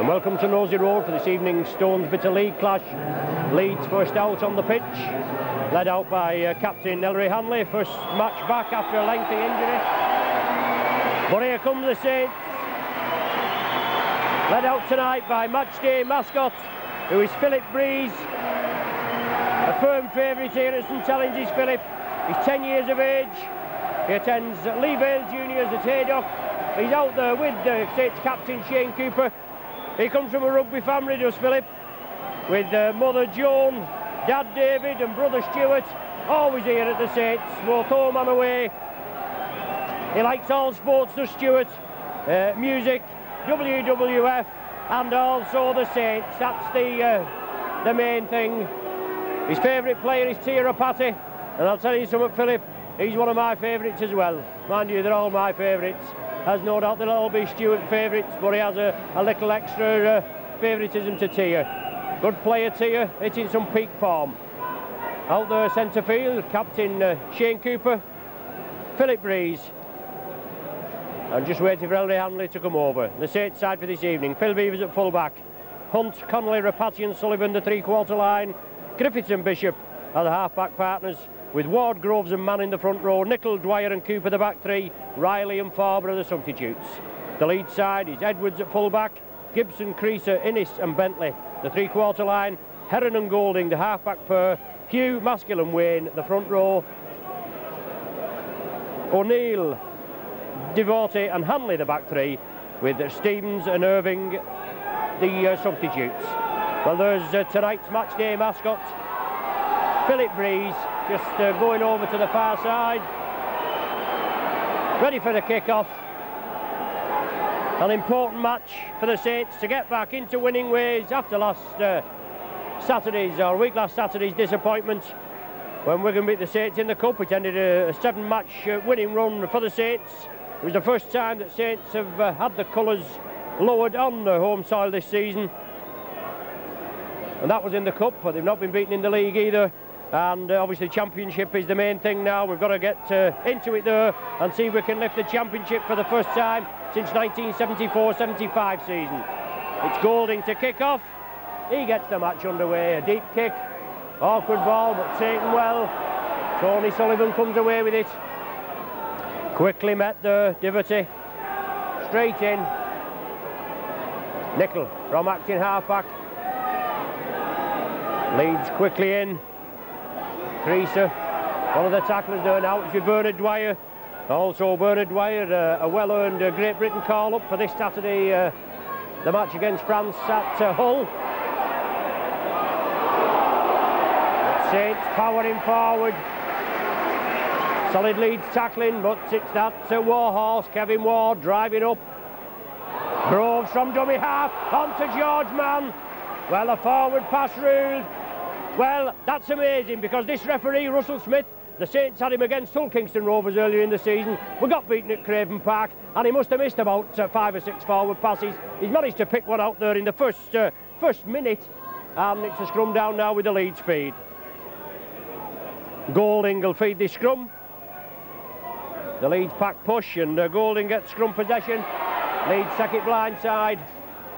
And welcome to Nosey Road for this evening's Stones Bitter League clash. Leeds first out on the pitch, led out by captain Ellery Hanley, first match back after a lengthy injury. But here comes the Saints, led out tonight by matchday mascot, who is Philip Breeze. A firm favourite here at St Helens is Philip. He's 10 years of age. He attends Lee Vale Juniors at Haydock. He's out there with Saints captain Shane Cooper. He comes from a rugby family, does Philip, with mother Joan, dad David and brother Stuart, always here at the Saints, both home and away. He likes all sports, does Stuart, music, WWF and also the Saints. That's the main thing. His favourite player is Tia Rapati, and I'll tell you something, Philip, he's one of my favourites as well. Mind you, they're all my favourites. Has no doubt they'll all be Stuart favourites, but he has a little extra favouritism to Tia. Good player Tia, hitting some peak form. Out there centre field, captain Shane Cooper, Philip Breeze. I'm just waiting for Ellery Hanley to come over. The Saints side for this evening, Phil Beavers at full back. Hunt, Connolly, Rapati and Sullivan the three-quarter line. Griffiths and Bishop are the half-back partners, with Ward, Groves and Mann in the front row, Nicol, Dwyer and Cooper the back three, Riley and Farber are the substitutes. The lead side is Edwards at full back, Gibson, Creaser, Innes and Bentley the three-quarter line, Heron and Golding the half-back pair, Hugh, Maskill and Wayne the front row, O'Neill, Devote and Hanley the back three, with Stevens and Irving the substitutes. Well, there's tonight's matchday mascot, Philip Breeze, just going over to the far side, ready for the kick-off. An important match for the Saints to get back into winning ways after last Saturday's disappointment when Wigan beat the Saints in the Cup. It ended a 7-match winning run for the Saints. It was the first time that Saints have had the colours lowered on the home soil this season, and that was in the Cup, but they've not been beaten in the league either. And obviously Championship is the main thing now. We've got to get into it there and see if we can lift the Championship for the first time since 1974-75 season. It's Golding to kick off. He gets the match underway. A deep kick, awkward ball but taken well. Tony Sullivan comes away with it. Quickly met the Diverty. Straight in. Nicol from acting half-back. Leeds quickly in. Creaser, one of the tacklers there now, it's with Bernard Dwyer. Also Bernard Dwyer, a well-earned Great Britain call-up for this Saturday, the match against France at Hull. Saints powering forward. Solid Leeds tackling, but it's that warhorse, Kevin Ward, driving up. Groves from dummy half, onto George Mann. Well, a forward pass ruled. Well, that's amazing, because this referee, Russell Smith, the Saints had him against Hull Kingston Rovers earlier in the season. We got beaten at Craven Park, and he must have missed about 5 or 6 forward passes. He's managed to pick one out there in the first minute, and it's a scrum down now with the Leeds feed. Golding will feed this scrum. The Leeds pack push, and Golding gets scrum possession. Leeds sack it blindside.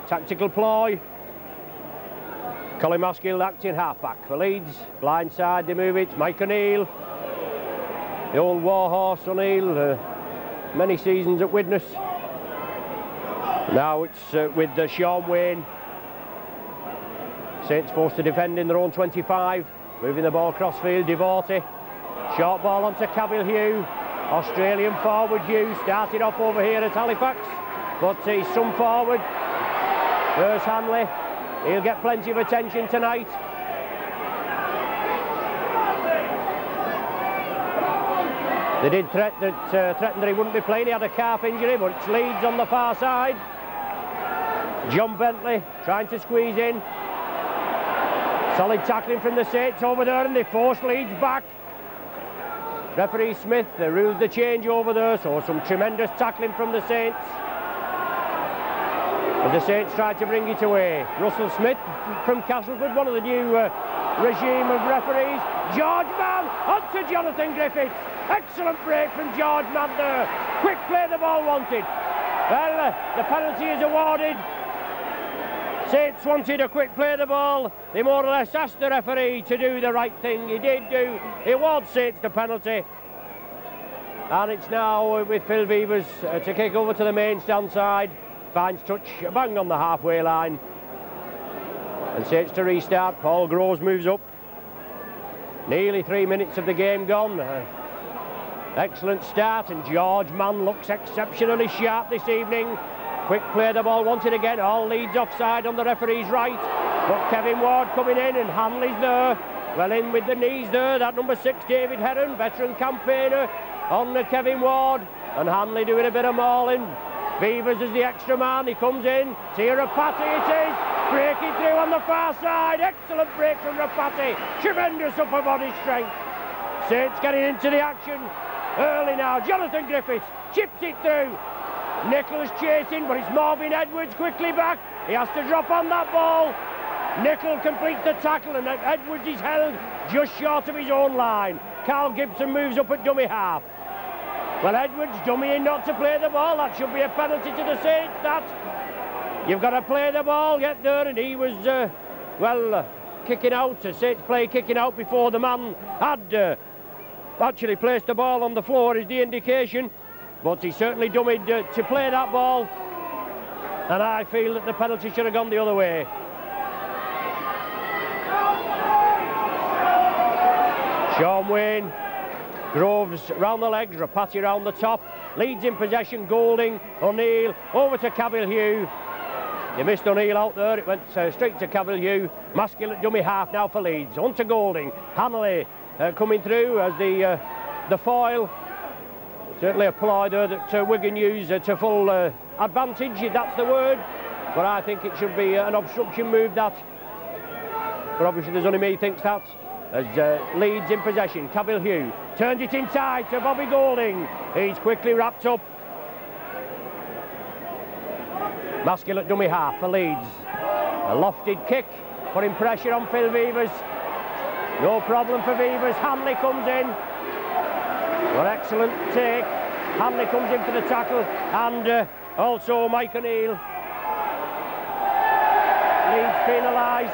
Tactical ploy. Colin Maskill acting half-back for Leeds. Blindside, they move it. Mike O'Neill. The old warhorse O'Neill. Many seasons at Widnes. Now it's with Sean Wayne. Saints forced to defend in their own 25. Moving the ball across field. Devote. Short ball onto Cavill Hugh. Australian forward Hugh started off over here at Halifax, but he's some forward. There's Hanley. He'll get plenty of attention tonight. They did threaten that he wouldn't be playing. He had a calf injury, but it's Leeds on the far side. John Bentley trying to squeeze in. Solid tackling from the Saints over there, and they force Leeds back. Referee Smith rules the change over there, so some tremendous tackling from the Saints. As the Saints try to bring it away. Russell Smith from Castleford, one of the new regime of referees. George Mann onto Jonathan Griffiths. Excellent break from George Mann there. Quick play, the ball wanted. Well, the penalty is awarded. Saints wanted a quick play the ball. They more or less asked the referee to do the right thing. He did do. It awards Saints the penalty. And it's now with Phil Vevers to kick over to the main stand side. Finds touch bang on the halfway line. And Saints to restart. Paul Groves moves up. Nearly 3 minutes of the game gone. Excellent start, and George Mann looks exceptionally sharp this evening. Quick play the ball, wanted again. All Leeds offside on the referee's right. But Kevin Ward coming in, and Hanley's there. Well in with the knees there. That number 6, David Heron, veteran campaigner, on the Kevin Ward. And Hanley doing a bit of mauling. Vevers is the extra man. He comes in. To Rapati it is. Breaking through on the far side. Excellent break from Rapati. Tremendous upper body strength. Saints getting into the action early now. Jonathan Griffiths chips it through. Nichols chasing, but it's Marvin Edwards quickly back. He has to drop on that ball. Nicholl completes the tackle, and Edwards is held just short of his own line. Carl Gibson moves up at dummy half. Well, Edwards dummying not to play the ball. That should be a penalty to the Saints. That you've got to play the ball, get there, and he was kicking out. Saints play kicking out before the man had actually placed the ball on the floor is the indication. But he certainly dummied to play that ball, and I feel that the penalty should have gone the other way. Sean Wayne, Groves round the legs, Rapati round the top. Leeds in possession, Golding, O'Neill, over to Cavill Hugh. They missed O'Neill out there, it went straight to Cavill Hugh. Maskell at dummy half now for Leeds. On to Golding, Hanley coming through as the foil. Certainly a ploy there that Wigan use to full advantage, if that's the word. But I think it should be an obstruction move, that. But obviously there's only me who thinks that. As Leeds in possession, Cavill Hugh turns it inside to Bobby Golding. He's quickly wrapped up. Maskell at dummy half for Leeds. A lofted kick, putting pressure on Phil Vevers. No problem for Vevers. Hanley comes in. Well, excellent take. Hanley comes in for the tackle, and also Mike O'Neill. Leeds penalised.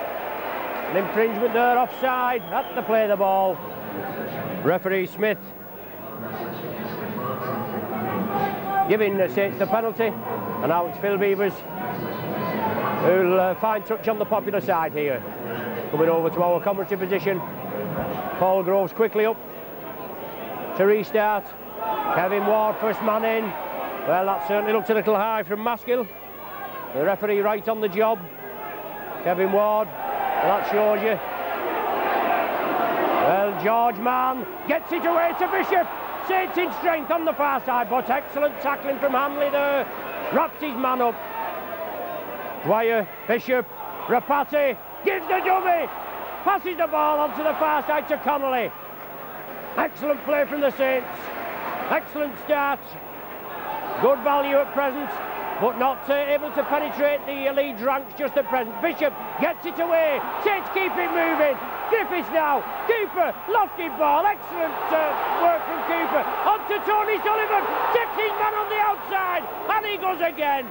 An infringement there, offside. Had to play the ball. Referee Smith giving the Saints the penalty, and now it's Phil Vevers who'll find touch on the popular side here. Coming over to our commentary position. Paul Groves quickly up to restart. Kevin Ward first man in. Well, that certainly looks a little high from Maskell. The referee right on the job. Kevin Ward. Well, that shows you. Well, George Mann gets it away to Bishop. Saints in strength on the far side, but excellent tackling from Hanley there. Wraps his man up. Dwyer, Bishop, Rapati gives the dummy. Passes the ball onto the far side to Connolly. Excellent play from the Saints. Excellent start. Good value at present, but not able to penetrate the Leeds ranks just at present. Bishop gets it away. Saints keep it moving. Griffiths now. Cooper, lofted ball. Excellent work from Cooper. On to Tony Sullivan. Tips his man on the outside. And he goes again.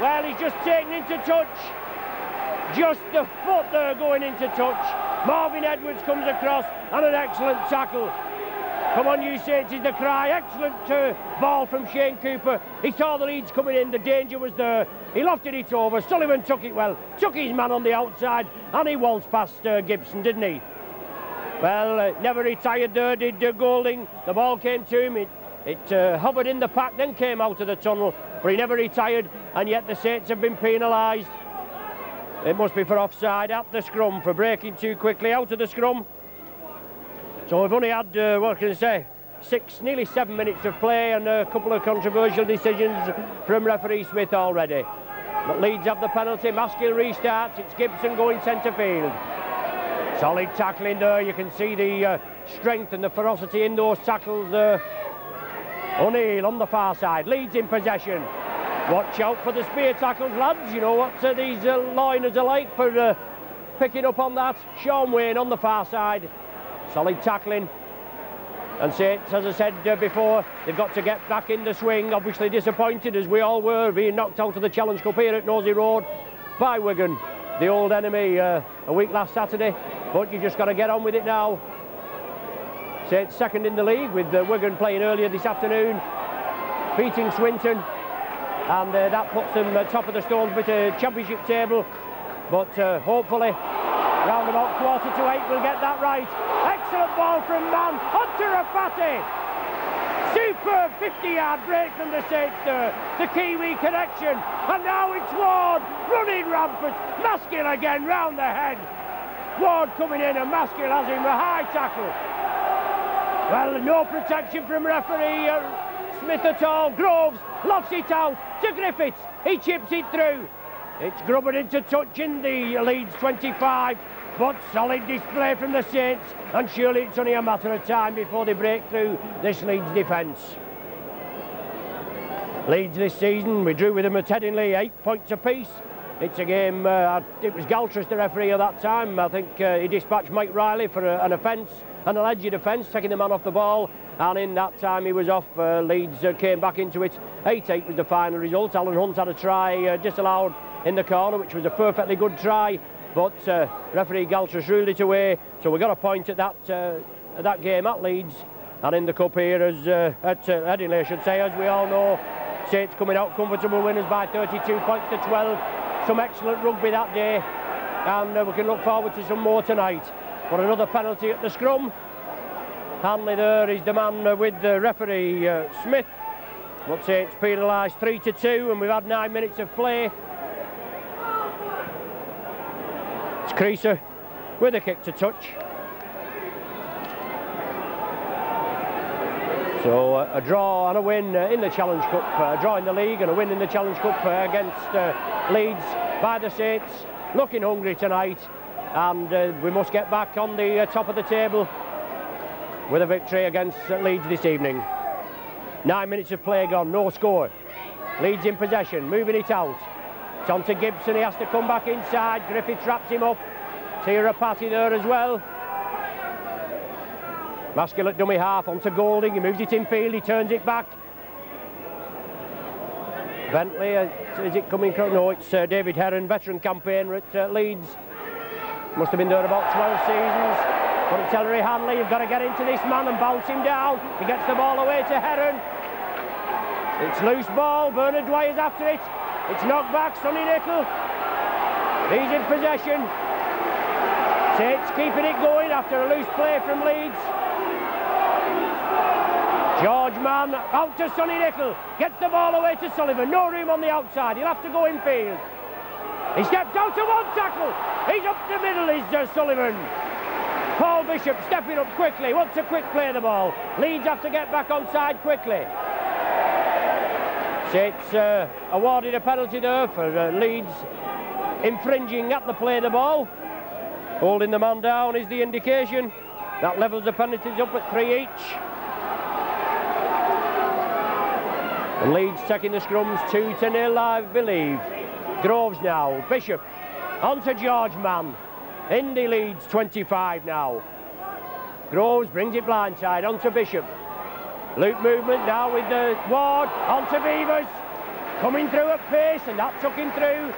Well, he's just taken into touch. Just the foot there going into touch. Marvin Edwards comes across, and an excellent tackle. Come on, you Saints is the cry. Excellent ball from Shane Cooper. He saw the Leeds coming in, the danger was there. He lofted it over. Sullivan took it well, took his man on the outside, and he waltzed past Gibson, didn't he? Well, never retired there, did Golding. The ball came to him, it hovered in the pack, then came out of the tunnel, but he never retired, and yet the Saints have been penalised. It must be for offside at the scrum, for breaking too quickly out of the scrum. So we've only had, what can I say, nearly 7 minutes of play and a couple of controversial decisions from referee Smith already. But Leeds have the penalty. Maskell restarts. It's Gibson going centre field. Solid tackling there. You can see the strength and the ferocity in those tackles there. O'Neill on the far side. Leeds in possession. Watch out for the spear tackles, lads. You know what these liners are like for picking up on that. Sean Wayne on the far side. Solid tackling. And Saints, as I said before, they've got to get back in the swing. Obviously disappointed, as we all were, being knocked out of the Challenge Cup here at Nosey Road by Wigan. the old enemy a week last Saturday, but you just got to get on with it now. So it's second in the league, with Wigan playing earlier this afternoon, beating Swinton, and that puts them top of the Stonesbit Championship table. But hopefully, round about 7:45, we'll get that right. Excellent ball from Mann onto Rafati. Superb 50-yard break from the Saints there. The Kiwi connection, and now it's Ward running rampant. Maskill again round the head. Ward coming in, and Maskill has him a high tackle. Well, no protection from referee Smith at all. Groves lofts it out to Griffiths. He chips it through. It's grubbered into touch in the Leeds 25, but solid display from the Saints, and surely it's only a matter of time before they break through this Leeds defence. Leeds this season, we drew with them at Headingley, 8 points apiece. It's a game, it was Galtrus the referee at that time. I think he dispatched Mike Riley for an offence, an alleged offence, taking the man off the ball, and in that time he was off. Leeds came back into it. 8-8 was the final result. Alan Hunt had a try disallowed in the corner, which was a perfectly good try, but referee Galtrus ruled it away, so we got a point at that game at Leeds. And in the cup here, at Headingley, I should say, as we all know, Saints coming out comfortable winners by 32 points to 12. Some excellent rugby that day, and we can look forward to some more tonight. But another penalty at the scrum. Hanley there is the man with the referee Smith. But Saints penalised 3-2, and we've had 9 minutes of play. It's Creaser with a kick to touch. So a draw and a win in the Challenge Cup, a draw in the league and a win in the Challenge Cup against Leeds by the Saints. Looking hungry tonight, and we must get back on the top of the table with a victory against Leeds this evening. 9 minutes of play gone, no score. Leeds in possession, moving it out. It's on to Gibson, he has to come back inside. Griffiths wraps him up. Tirapati there as well. Maskill at dummy half, onto Golding, he moves it in field, he turns it back. Bentley, is it coming? No, it's David Heron, veteran campaigner at Leeds. Must have been there about 12 seasons. But it's Ellery Hanley, you've got to get into this man and bounce him down. He gets the ball away to Heron. It's loose ball, Bernard Dwyer's after it. It's knocked back, Sonny Nicol. He's in possession. Saints keeping it going after a loose play from Leeds. George Mann out to Sonny Nicol, gets the ball away to Sullivan, no room on the outside, he'll have to go in field. He steps out to one tackle, he's up the middle, is Sullivan. Paul Bishop stepping up quickly, wants a quick play of the ball. Leeds have to get back on side quickly. Saints awarded a penalty there for Leeds infringing at the play of the ball. Holding the man down is the indication. That levels the penalties up at 3 each. And Leeds taking the scrums 2-0, I believe. Groves now, Bishop, on to George Mann. In the Leeds 25 now. Groves brings it blindside, on to Bishop. Loop movement now with the Ward, on to Beavers. Coming through at pace, and that took him through.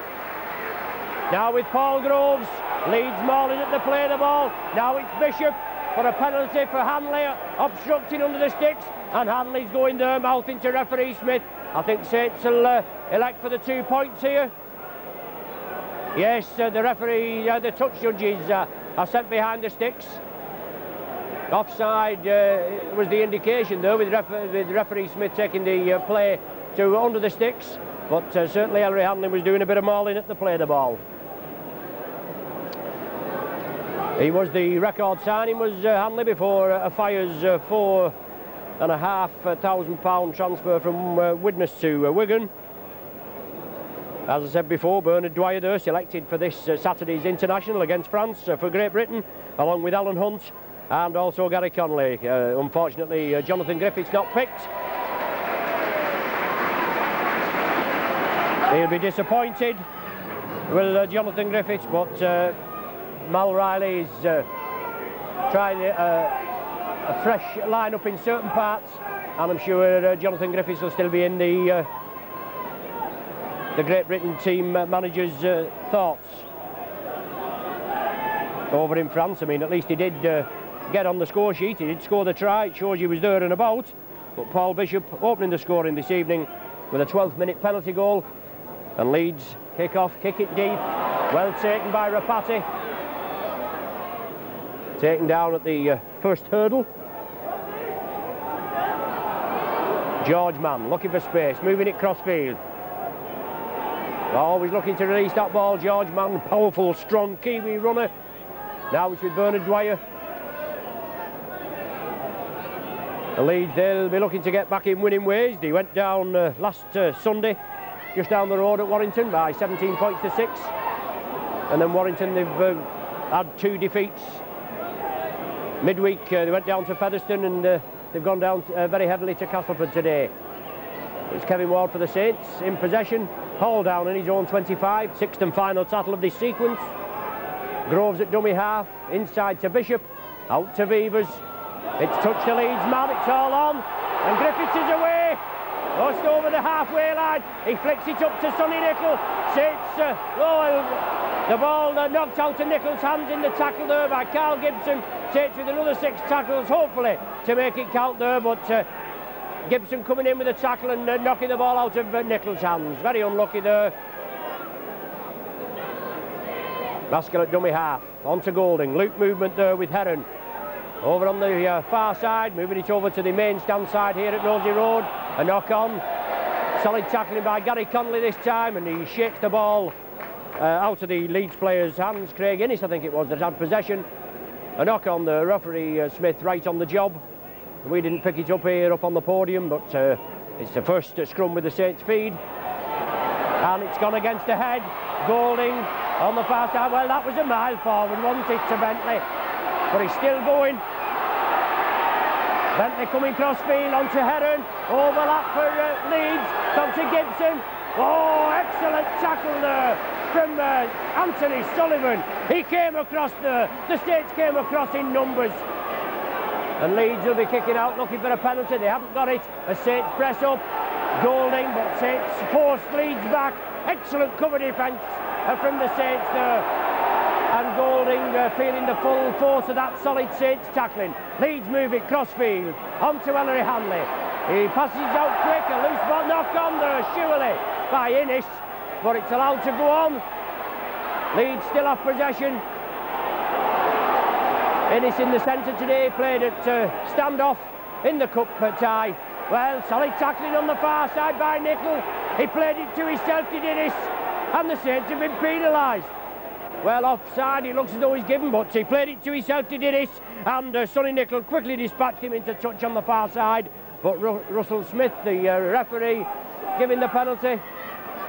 Now with Paul Groves, Leeds mauling at the play of the ball. Now it's Bishop for a penalty for Hanley, obstructing under the sticks. And Hanley's going there, mouthing to referee Smith. I think Saints will elect for the 2 points here. Yes, the referee, the touch judges are sent behind the sticks. Offside was the indication though, with referee Smith taking the play to under the sticks. But certainly Ellery Hanley was doing a bit of mauling at the play of the ball. He was the record signing, was Hanley, before Fire's £4,500 transfer from Widnes to Wigan. As I said before, Bernard Dwyer there selected for this Saturday's international against France for Great Britain, along with Alan Hunt and also Gary Conley. Unfortunately, Jonathan Griffiths not picked. He'll be disappointed with Jonathan Griffiths, but Mal Riley is trying a fresh line-up in certain parts, and I'm sure Jonathan Griffiths will still be in the Great Britain team manager's thoughts. over in France. I mean, at least he did get on the score sheet. He did score the try. It shows he was there and about. But Paul Bishop opening the scoring this evening with a 12th minute penalty goal. And Leeds kick off, kick it deep. Well taken by Rapati. Taken down at the first hurdle. George Mann looking for space, moving it cross field. Always looking to release that ball. George Mann, powerful, strong Kiwi runner. Now it's with Bernard Dwyer. The Leeds, they'll be looking to get back in winning ways. They went down last Sunday, just down the road at Warrington by 17 points to 6. And then Warrington, they've had 2 defeats. Midweek, they went down to Featherstone, and they've gone down very heavily to Castleford today. It's Kevin Ward for the Saints in possession. Hall down in his own 25. 6th and final tackle of this sequence. Groves at dummy half. Inside to Bishop. Out to Beavers. It's touched the Leeds man. It's all on. And Griffiths is away. Just over the halfway line. He flicks it up to Sonny Nicol. Saints. The ball knocked out of Nichol's hands in the tackle there by Carl Gibson. Saints with another 6 tackles, hopefully, to make it count there. But Gibson coming in with a tackle and knocking the ball out of Nichol's hands. Very unlucky there. Maskell at dummy half. On to Golding. Loop movement there with Heron. Over on the far side, moving it over to the main stand side here at Nosey Road. A knock on. Solid tackling by Gary Connolly this time, and he shakes the ball out of the Leeds player's hands. Craig Innes, I think it was, that had possession. A knock on the referee, Smith, right on the job. We didn't pick it up here up on the podium, but it's the first scrum with the Saints feed. And it's gone against the head. Golding on the far side. Well, that was a mile forward, wasn't it, to Bentley? But he's still going. Bentley coming cross field onto Heron. Overlap for Leeds. Come to Gibson. Oh, excellent tackle there from Anthony Sullivan. He came across there. The Saints came across in numbers. And Leeds will be kicking out, looking for a penalty. They haven't got it. The Saints press up. Golding, but Saints force Leeds back. Excellent cover defence from the Saints there. And Golding feeling the full force of that solid Saints tackling. Leeds move it cross field. On to Ellery Hanley. He passes it out quick. A loose ball knock on there, surely, by Innes. But it's allowed to go on. Leeds still have possession. Innes in the centre today, played at standoff in the cup tie. Well, solid tackling on the far side by Nicol. He played it to himself, did Innes, and the Saints have been penalised. Well, offside, it looks as though he's given, but he played it to himself, did Innes, and Sonny Nicol quickly dispatched him into touch on the far side. But Russell Smith, the referee, giving the penalty,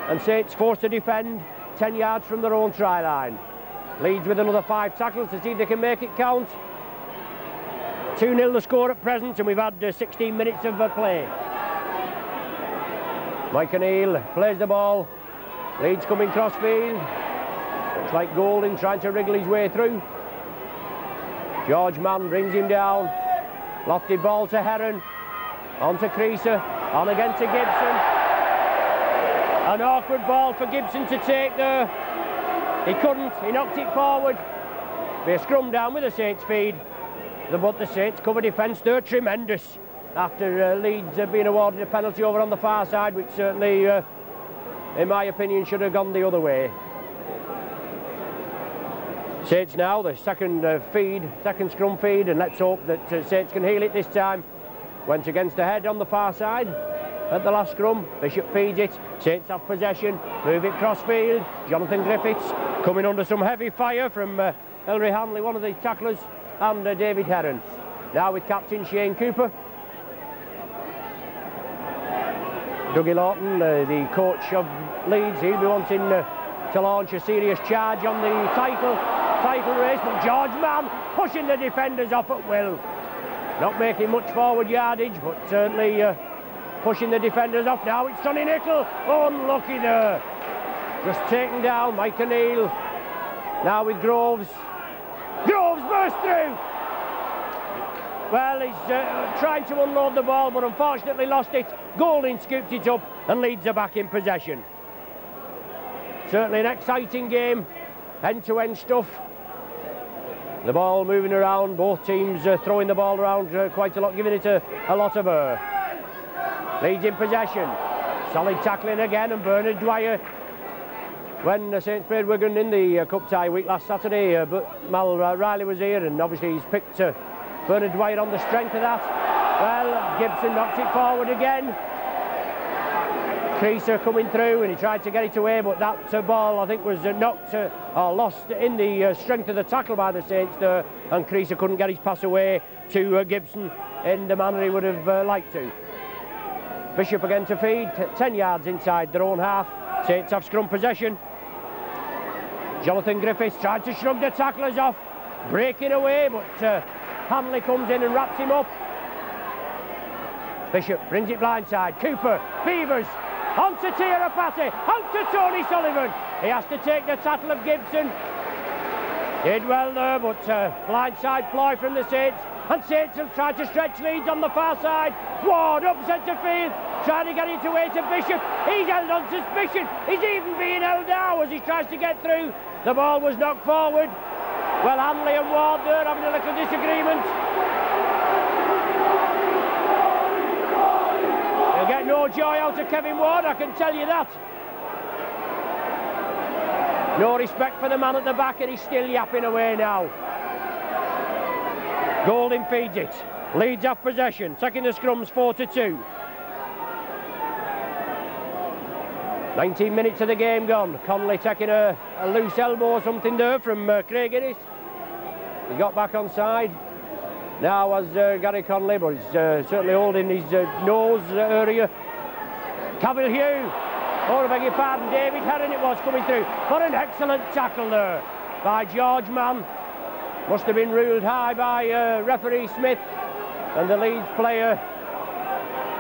and Saints forced to defend 10 yards from their own try line. Leeds with another 5 tackles to see if they can make it count. 2-0 the score at present, and we've had 16 minutes of play. Mike O'Neill plays the ball. Leeds coming cross field. Looks like Golding trying to wriggle his way through. George Mann brings him down. Lofted ball to Heron. On to Creaser. On again to Gibson. An awkward ball for Gibson to take there. He couldn't. He knocked it forward. Be a scrum down with the Saints feed. But the Saints cover defence there. Tremendous. After Leeds being awarded a penalty over on the far side, which certainly, in my opinion, should have gone the other way. Saints now, the second scrum feed, and let's hope that Saints can heal it this time. Went against the head on the far side at the last scrum. Bishop feeds it. Saints have possession. Move it cross field. Jonathan Griffiths coming under some heavy fire from Ellery Hanley, one of the tacklers, and David Heron. Now with captain Shane Cooper. Dougie Lawton, the coach of Leeds, he'll be wanting to launch a serious charge on the title race, but George Mann pushing the defenders off at will. Not making much forward yardage, but certainly pushing the defenders off. Now it's Sonny Nicol. Unlucky there. Just taken down. Mike O'Neill. Now with Groves. Groves burst through. Well, he's trying to unload the ball, but unfortunately lost it. Golding scooped it up, and Leeds are back in possession. Certainly an exciting game. End-to-end stuff. The ball moving around, both teams throwing the ball around quite a lot, giving it a lot of air. Leeds in possession. Solid tackling again, and Bernard Dwyer. When Saints played Wigan in the cup tie week last Saturday, but Mal Riley was here, and obviously he's picked Bernard Dwyer on the strength of that. Well, Gibson knocked it forward again. Creaser coming through, and he tried to get it away, but that ball I think was knocked or lost in the strength of the tackle by the Saints there, and Creaser couldn't get his pass away to Gibson in the manner he would have liked to. Bishop again to feed, 10 yards inside their own half. Saints have scrum possession. Jonathan Griffiths tried to shrug the tacklers off, breaking away, but Hanley comes in and wraps him up. Bishop brings it blindside. Cooper, Beavers, onto Tirapati, onto Tony Sullivan. He has to take the tackle of Gibson. Did well there, but blindside ploy from the Saints. And Saints have tried to stretch Leeds on the far side. Ward up centre field, trying to get it away to Bishop. He's held on suspicion. He's even being held now as he tries to get through. The ball was knocked forward. Well, Hanley and Ward there having a little disagreement. He'll get no joy out of Kevin Ward, I can tell you that. No respect for the man at the back, and he's still yapping away now. Golding feeds it. Leeds have possession, taking the scrums 4-2. 19 minutes of the game gone. Conley taking a loose elbow or something there from Craig Innes. He got back on side. Now as Gary Conley, but he's certainly holding his nose area. Cavill Hugh. Oh, I beg your pardon, David Herron it was coming through. What an excellent tackle there by George Mann. Must have been ruled high by referee Smith, and the Leeds player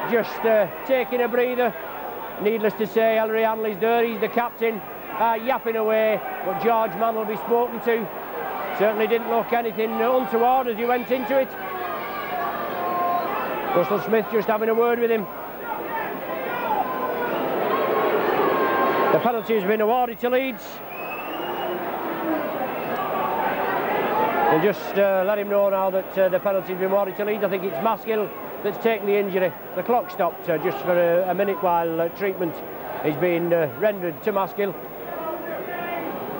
just taking a breather. Needless to say, Ellery Hanley's there, he's the captain, yapping away, but George Mann will be spoken to. Certainly didn't look anything untoward as he went into it. Russell Smith just having a word with him. The penalty has been awarded to Leeds. And just let him know now that the penalty has been awarded to Leeds. I think it's Maskill that's taken the injury. The clock stopped just for a minute while treatment is being rendered to Maskill.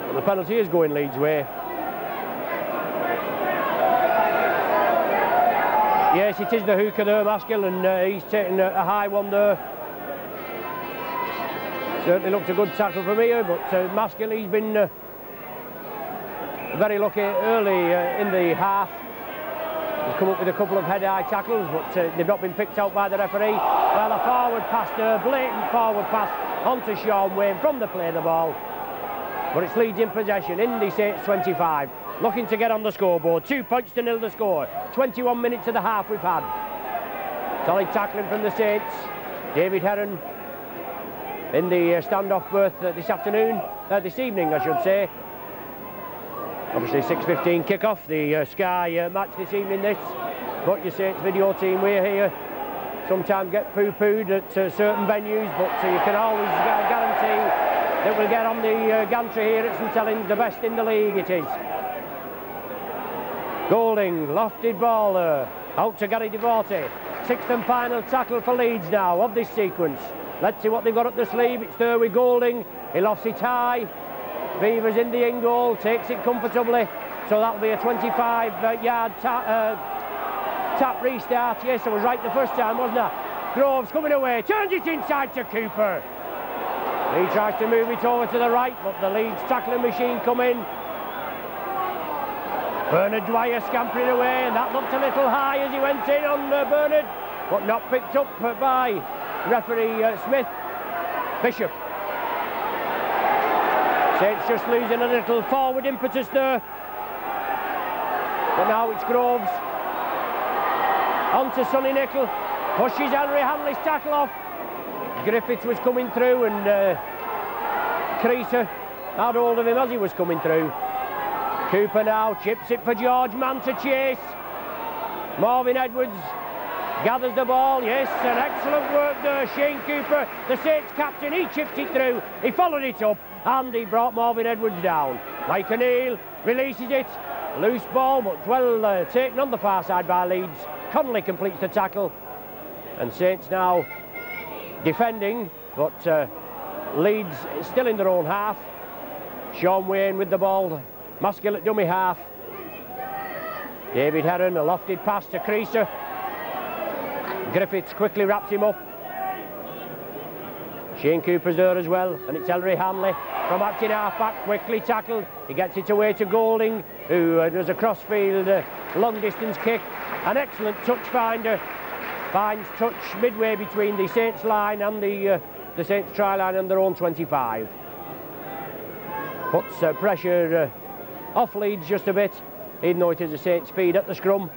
But the penalty is going Leeds' way. Yes, it is the hooker there, Maskill, and he's taken a high one there. Certainly looked a good tackle from here, but Maskill, he's been very lucky early in the half. He's come up with a couple of head-high tackles, but they've not been picked out by the referee. Well, a forward pass there, blatant forward pass onto Sean Wayne from the play of the ball. But it's Leeds in possession in the Saints 25, looking to get on the scoreboard. 2 points to nil the score. 21 minutes of the half we've had. Solid tackling from the Saints. David Herron in the standoff berth this evening, I should say. Obviously 6:15 kick-off, the Sky match this evening this. But your Saints video team, we're here. Sometimes get poo-pooed at certain venues, but you can always guarantee that we'll get on the gantry here at St Helens, the best in the league it is. Golding, lofted ball there, out to Gary Devorty. Sixth and final tackle for Leeds now of this sequence. Let's see what they've got up the sleeve. It's there with Golding, he lofts it high. Beavers in the in goal, takes it comfortably, so that'll be a 25-yard tap restart. Yes, I was right the first time, wasn't I? Groves coming away, turns it inside to Cooper. He tries to move it over to the right, but the Leeds tackling machine come in. Bernard Dwyer scampering away, and that looked a little high as he went in on Bernard, but not picked up by referee Smith. Bishop. Saints just losing a little forward impetus there. But now it's Groves. On to Sonny Nicol. Pushes Henry Hanley's tackle off. Griffiths was coming through, and Creaser had hold of him as he was coming through. Cooper now chips it for George Mann to chase. Marvin Edwards gathers the ball. Yes, an excellent work there. Shane Cooper, the Saints captain, he chipped it through. He followed it up, and he brought Marvin Edwards down. Mike O'Neill releases it. Loose ball, but well taken on the far side by Leeds. Connolly completes the tackle. And Saints now defending, but Leeds is still in their own half. Sean Wayne with the ball. Maskell at dummy half. David Heron, a lofted pass to Creaser. Griffiths quickly wraps him up. Shane Cooper's there as well, and it's Ellery Hanley from acting half-back, quickly tackled. He gets it away to Golding, who does a crossfield long-distance kick. An excellent touch finder. Finds touch midway between the Saints line and the Saints try line on their own 25. Puts pressure off Leeds just a bit, even though it is a Saints feed at the scrum.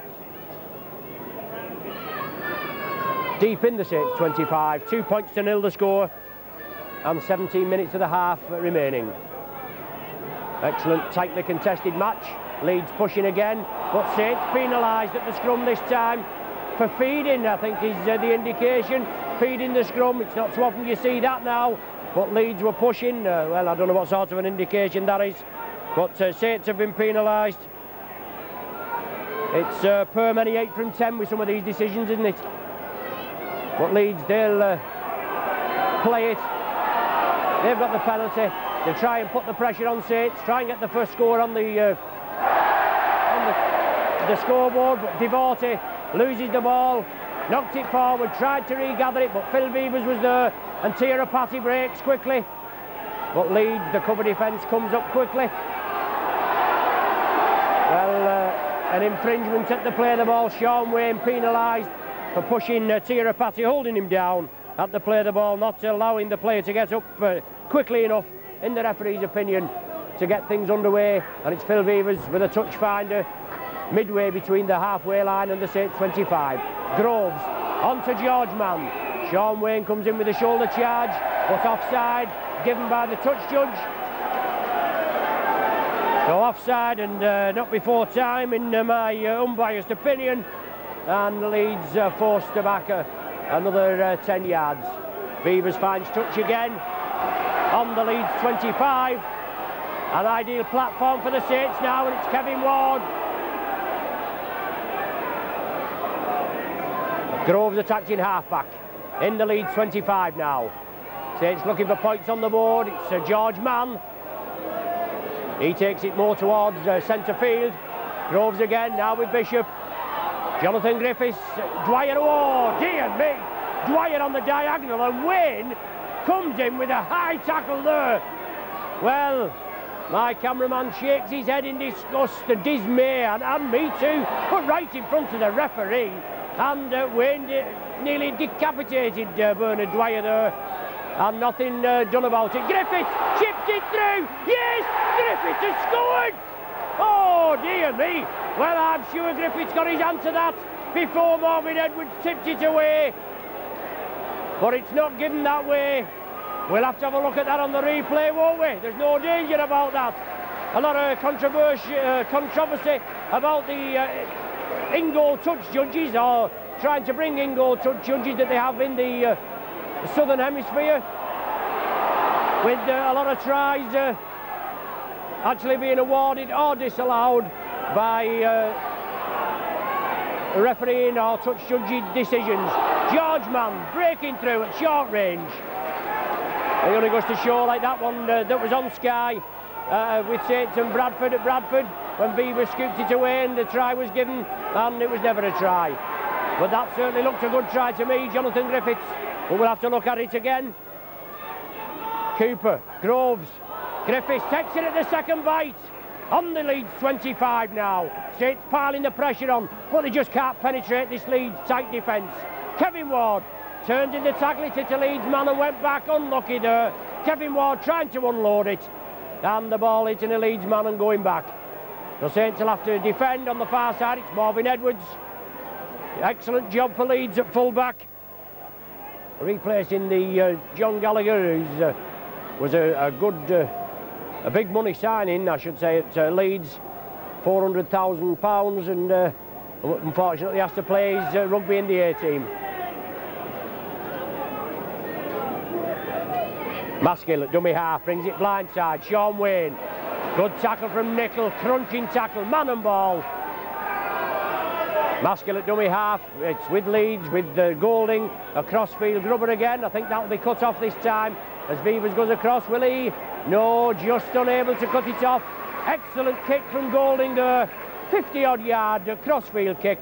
Deep in the Saints 25, 2 points to nil the score, and 17 minutes of the half remaining. Excellent, tightly contested match. Leeds pushing again, but Saints penalised at the scrum this time for feeding, I think is the indication. Feeding the scrum, it's not so often you see that now, but Leeds were pushing. Well, I don't know what sort of an indication that is, but Saints have been penalised. It's per many 8 from 10 with some of these decisions, isn't it? But Leeds, they'll play it. They've got the penalty. They'll try and put the pressure on Saints, try and get the first score on the scoreboard, but Devorty loses the ball, knocked it forward, tried to regather it, but Phil Beavers was there, and Tirapati breaks quickly. But Leeds, the cover defence comes up quickly. Well, an infringement at the play of the ball. Sean Wayne penalised for pushing Tirapati, holding him down at the play of the ball, not allowing the player to get up quickly enough, in the referee's opinion, to get things underway. And it's Phil Beavers with a touch finder midway between the halfway line and the Saints 25. Groves onto George Mann. Sean Wayne comes in with a shoulder charge, but offside given by the touch judge. So offside and not before time in my unbiased opinion, and Leeds forced to back another 10 yards. Beavers finds touch again on the Leeds 25. An ideal platform for the Saints now, and it's Kevin Ward. Groves attacked in half-back in the Leeds 25 now. Saints looking for points on the board. It's George Mann. He takes it more towards centre field. Groves again, now with Bishop. Jonathan Griffiths, Dwyer, oh dear me! Dwyer on the diagonal, and Wayne comes in with a high tackle there. Well, my cameraman shakes his head in disgust and dismay, and me too, but right in front of the referee. And Wayne nearly decapitated Bernard Dwyer there, and nothing done about it. Griffiths chipped it through. Yes, Griffiths has scored. Oh dear me. Well, I'm sure Griffiths got his hand to that before Marvin Edwards tipped it away, but it's not given that way. We'll have to have a look at that on the replay, won't we? There's no danger about that. A lot of controversy about the in-goal touch judges, or trying to bring in-goal touch judges that they have in the Southern Hemisphere, with a lot of tries actually being awarded or disallowed by refereeing or touch judging decisions. George Mann breaking through at short range. It only goes to show, like that one that was on Sky with Saints and Bradford at Bradford, when Beaver scooped it away and the try was given, and it was never a try. But that certainly looked a good try to me, Jonathan Griffiths. But we'll have to look at it again. Cooper, Groves, Griffiths takes it at the second bite. On the Leeds 25 now. Saints piling the pressure on, but they just can't penetrate this Leeds tight defence. Kevin Ward turned in the tackle, it hit a Leeds man and went back, unlucky there. Kevin Ward trying to unload it, and the ball hitting a Leeds man and going back. The Saints will have to defend on the far side. It's Marvin Edwards. Excellent job for Leeds at full-back, replacing the John Gallagher, who was a good, a big money signing, I should say, at Leeds. £400,000, and unfortunately has to play his rugby in the A-team. Maskell at dummy half, brings it blindside. Sean Wayne Good tackle from Nickel, crunching tackle, man and ball. Maskell at dummy half, it's with Leeds, with Golding, across field, Grubber again. I think that'll be cut off this time as Beavers goes across. Will he? No, just unable to cut it off. Excellent kick from Golding there, 50-odd yard cross-field kick.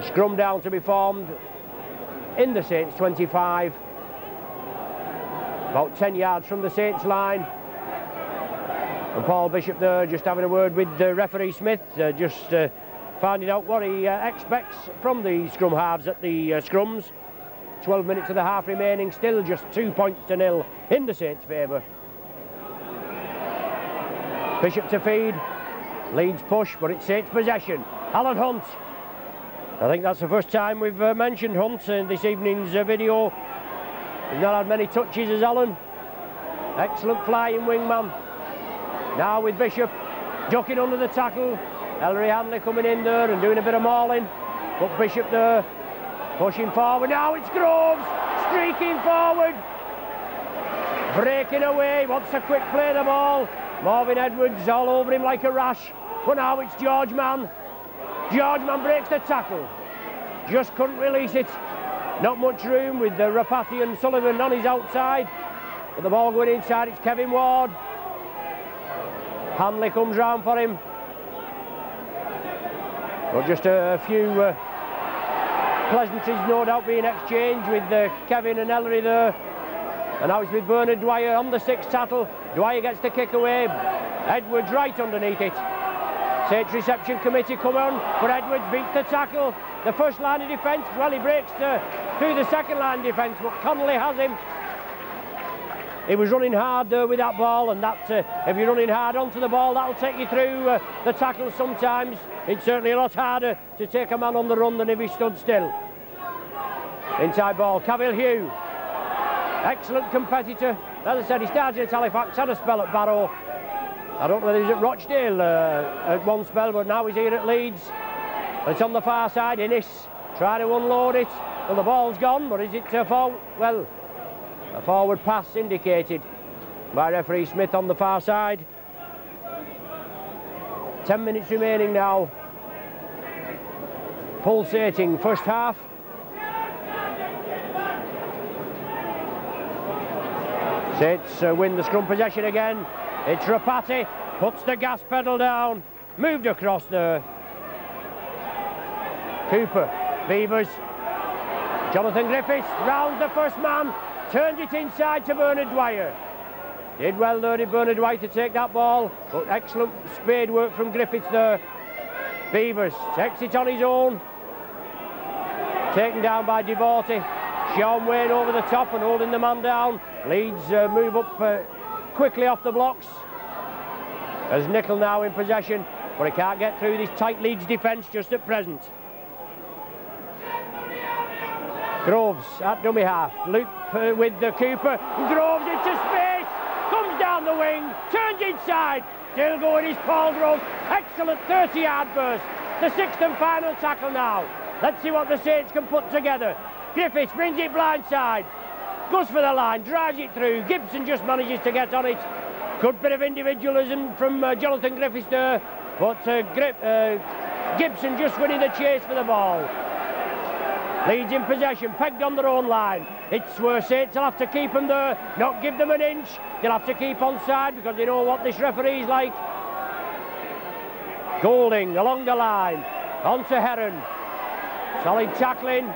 Scrum down to be formed in the Saints 25, about 10 yards from the Saints line. And Paul Bishop there just having a word with referee Smith, just finding out what he expects from the scrum halves at the scrums. 12 minutes of the half remaining, still just 2-0 in the Saints' favour. Bishop to feed, Leeds push, but it's Saints possession. Alan Hunt. I think that's the first time we've mentioned Hunt in this evening's video. He's not had many touches as Alan. Excellent flying wingman. Now with Bishop, ducking under the tackle. Ellery Hanley coming in there and doing a bit of mauling. But Bishop there, pushing forward. Now it's Groves, streaking forward. Breaking away, wants a quick play the ball. Marvin Edwards all over him like a rash. But now it's George Mann. George Mann breaks the tackle. Just couldn't release it. Not much room with Rapati and Sullivan on his outside. But the ball going inside, it's Kevin Ward. Hanley comes round for him. Well, just a few pleasantries no doubt being exchanged with Kevin and Ellery there. And now it's with Bernard Dwyer on the sixth tackle. Dwyer gets the kick away. Edwards right underneath it. Saints reception committee come on, but Edwards beats the tackle. The first line of defence, well, he breaks through the second line defence, but Connolly has him. He was running hard there with that ball, and that if you're running hard onto the ball, that'll take you through the tackle sometimes. It's certainly a lot harder to take a man on the run than if he stood still. Inside ball, Cavill Hugh. Excellent competitor. As I said, he started at Halifax, had a spell at Barrow. I don't know whether he was at Rochdale at one spell, but now he's here at Leeds. It's on the far side, Innes trying to unload it. Well, the ball's gone, but is it well, a forward pass indicated by referee Smith on the far side. 10 minutes remaining now. Pulsating first half. Saints win the scrum possession again. It's Rapati, puts the gas pedal down, moved across there. Cooper, Beavers, Jonathan Griffiths rounds the first man, turns it inside to Bernard Dwyer. Did well there, did Bernard Dwyer to take that ball, but excellent spade work from Griffiths there. Beavers takes it on his own, taken down by Devorty. Sean Wayne over the top and holding the man down. Leeds move up quickly off the blocks. As Nickel now in possession, but he can't get through this tight Leeds defence just at present. Groves at dummy half, loop with the Cooper. Groves into space, comes down the wing, turns inside. Still going is Paul Groves. Excellent 30-yard burst. The sixth and final tackle now. Let's see what the Saints can put together. Griffiths brings it blindside. Goes for the line, drives it through. Gibson just manages to get on it. Good bit of individualism from Jonathan Griffiths there. But Gibson just winning the chase for the ball. Leeds in possession, pegged on their own line. It's where Saints will have to keep them there, not give them an inch. They'll have to keep on side because they know what this referee's like. Golding along the line, on to Heron. Solid tackling.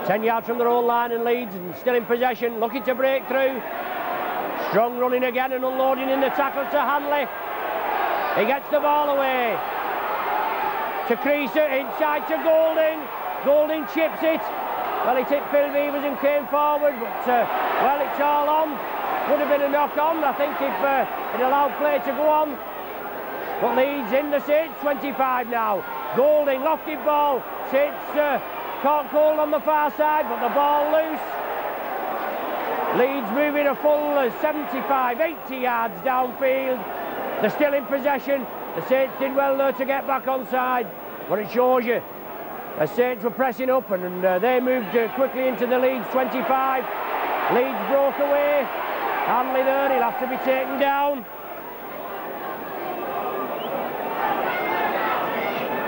10 yards from their own line and Leeds, and still in possession, looking to break through. Strong running again and unloading in the tackle to Hanley. He gets the ball away. To Creaser, inside to Golding. Golding chips it. Well, he tipped Phil Beavers and came forward, but well, it's all on. Would have been a knock on, I think, if it allowed play to go on. But Leeds in the Saints 25 now. Golding, lofted ball. Saints caught cold on the far side, but the ball loose. Leeds moving a full 75, 80 yards downfield. They're still in possession. The Saints did well there to get back on side, but it shows you the Saints were pressing up and they moved quickly into the Leeds 25. Leeds broke away. Hanley there, he'll have to be taken down.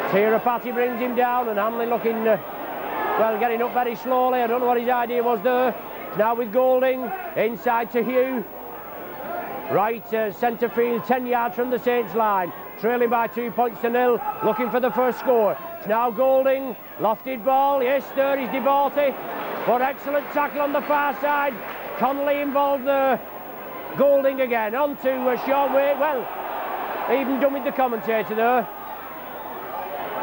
Tirapati brings him down, and Hanley looking, well, getting up very slowly. I don't know what his idea was there. Now with Golding, inside to Hugh. Right, centre field, 10 yards from the Saints line. Trailing by 2 points to 0, looking for the first score. It's now Golding, lofted ball, yes, there is DeBorty. But excellent tackle on the far side. Connolly involved there. Golding again, on to Sean Wade. Well, even done with the commentator there.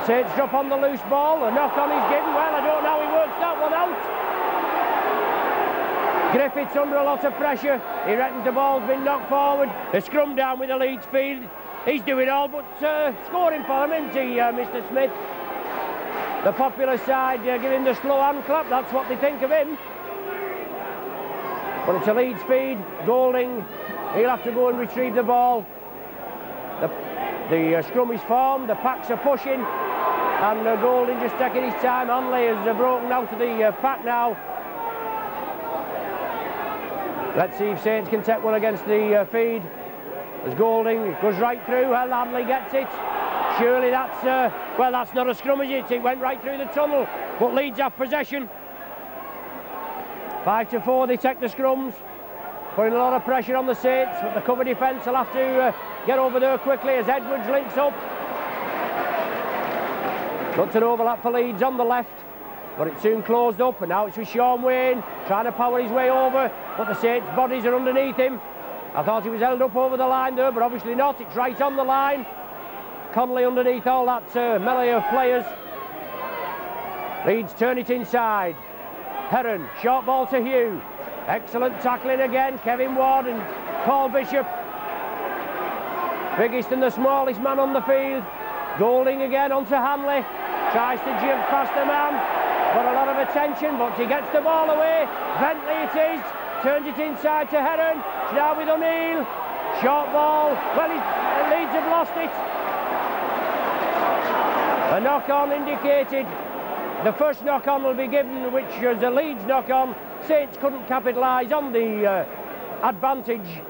Saints drop on the loose ball, a knock on is given. Well, I don't know how he works that one out. Griffiths under a lot of pressure. He reckons the ball's been knocked forward. The scrum down with the Leeds field. He's doing all but scoring for him, isn't he, Mr. Smith? The popular side giving the slow hand clap. That's what they think of him. But it's a Leeds feed. Golding, he'll have to go and retrieve the ball. The scrum is formed. The packs are pushing. And Golding just taking his time. Hanley has broken out of the pack now. Let's see if Saints can take one against the feed. As Golding goes right through, well, Hanley gets it. Surely that's, well, that's not a scrum, is it? It went right through the tunnel, but Leeds have possession. 5-4, they take the scrums. Putting a lot of pressure on the Saints, but the cover defence will have to get over there quickly as Edwards links up. Looked an overlap for Leeds on the left, but it soon closed up, and now it's with Sean Wayne trying to power his way over, but the Saints' bodies are underneath him. I thought he was held up over the line there, but obviously not. It's right on the line. Connolly underneath all that melee of players. Leeds turn it inside. Heron, short ball to Hugh. Excellent tackling again. Kevin Ward and Paul Bishop. Biggest and the smallest man on the field. Golding again onto Hanley. Tries to jump past the man. Got a lot of attention, but he gets the ball away. Bentley it is. Turns it inside to Heron. Now with O'Neill. Short ball. Well, Leeds have lost it. A knock-on indicated. The first knock-on will be given, which was a Leeds knock-on. Saints couldn't capitalise on the advantage.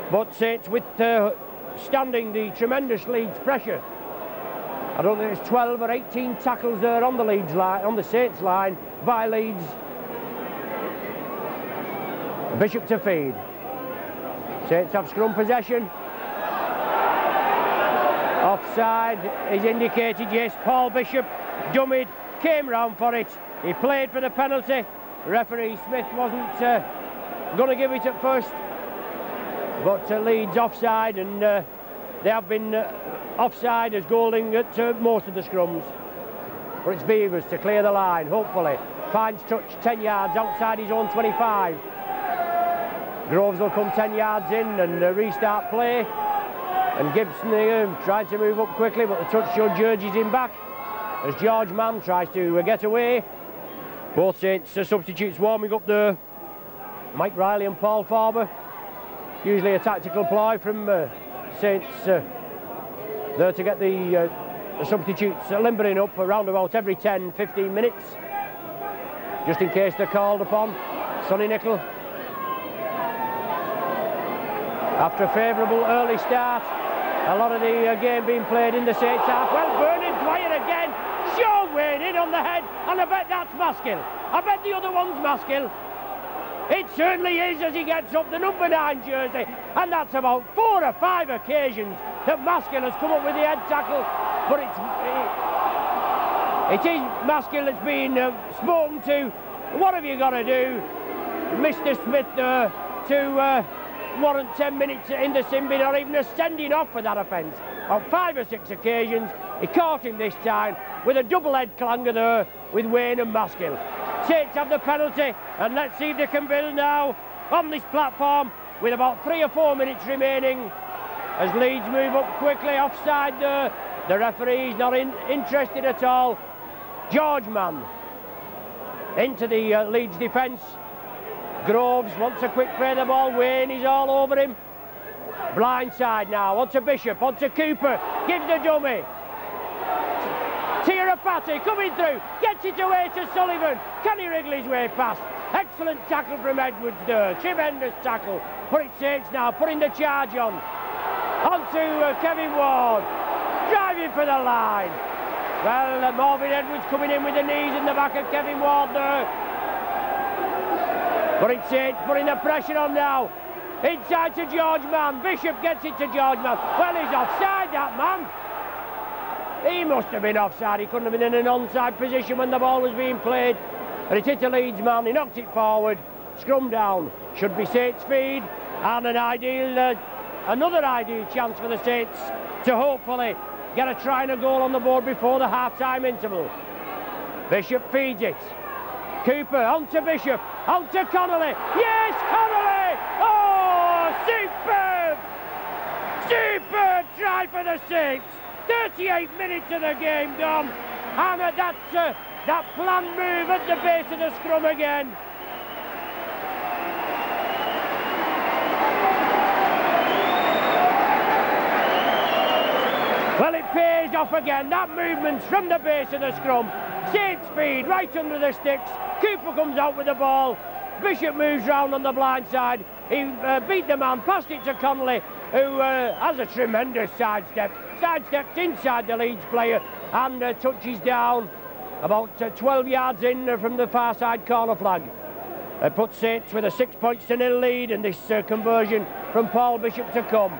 But Saints withstanding the tremendous Leeds pressure. I don't think there's 12 or 18 tackles there on the Leeds line, on the Saints line by Leeds. Bishop to feed. Saints have scrum possession. Offside is indicated, yes. Paul Bishop dummied, came round for it. He played for the penalty. Referee Smith wasn't going to give it at first. But Leeds offside, and they have been offside as Golding at most of the scrums. But it's Beavers to clear the line, hopefully. Finds touch 10 yards outside his own 25. Groves will come 10 yards in and restart play. And Gibson trying to move up quickly, but the touch judge urges him back as George Mann tries to get away. Both Saints substitutes warming up there. Mike Riley and Paul Farber. Usually a tactical ploy from Saints there to get the substitutes limbering up around about every 10-15 minutes, just in case they're called upon. Sonny Nicol. After a favourable early start, a lot of the game being played in the Saints half. Well, Bernard Dwyer again. Sean Wayne in on the head, and I bet that's Maskill. I bet the other one's Maskill. It certainly is as he gets up the number 9 jersey, and that's about 4 or 5 occasions that Maskill has come up with the head tackle. But it is Maskill that's been spoken to. What have you got to do, Mr. Smith, to warrant 10 minutes in the sin bin or even a sending off for that offence? On 5 or 6 occasions, he caught him this time with a double head clanger there with Wayne and Maskill. Saints have the penalty, and let's see if they can build now on this platform with about 3 or 4 minutes remaining as Leeds move up quickly. Offside there. The referee's not interested at all. George Mann into the Leeds defence. Groves wants a quick play of the ball. Wayne is all over him. Blindside now, onto Bishop, onto Cooper, gives the dummy. Tirapati coming through, gets it away to Sullivan. Can he wriggle his way past? Excellent tackle from Edwards there. Tremendous tackle. But it's Saints now, putting the charge on. Onto Kevin Ward. Driving for the line. Well, Marvin Edwards coming in with the knees in the back of Kevin Ward there. But it's Saints putting the pressure on now. Inside to George Mann. Bishop gets it to George Mann. Well, he's offside, that man. He must have been offside. He couldn't have been in an onside position when the ball was being played. And it hit a Leeds man. He knocked it forward. Scrum down. Should be Saints feed. And another ideal chance for the Saints to hopefully get a try and a goal on the board before the half-time interval. Bishop feeds it. Cooper onto Bishop. Onto Connolly. Yes, Connolly! Oh, superb! Superb try for the Saints. 38 minutes of the game done. And that planned move at the base of the scrum again. Well, it pays off again. That movement's from the base of the scrum. Saints speed right under the sticks. Cooper comes out with the ball. Bishop moves round on the blind side. He beat the man, passed it to Connolly, who has a tremendous sidestep. Sidesteps inside the Leeds player and touches down about 12 yards in from the far side corner flag. It puts Saints with a 6-0 lead, and this conversion from Paul Bishop to come.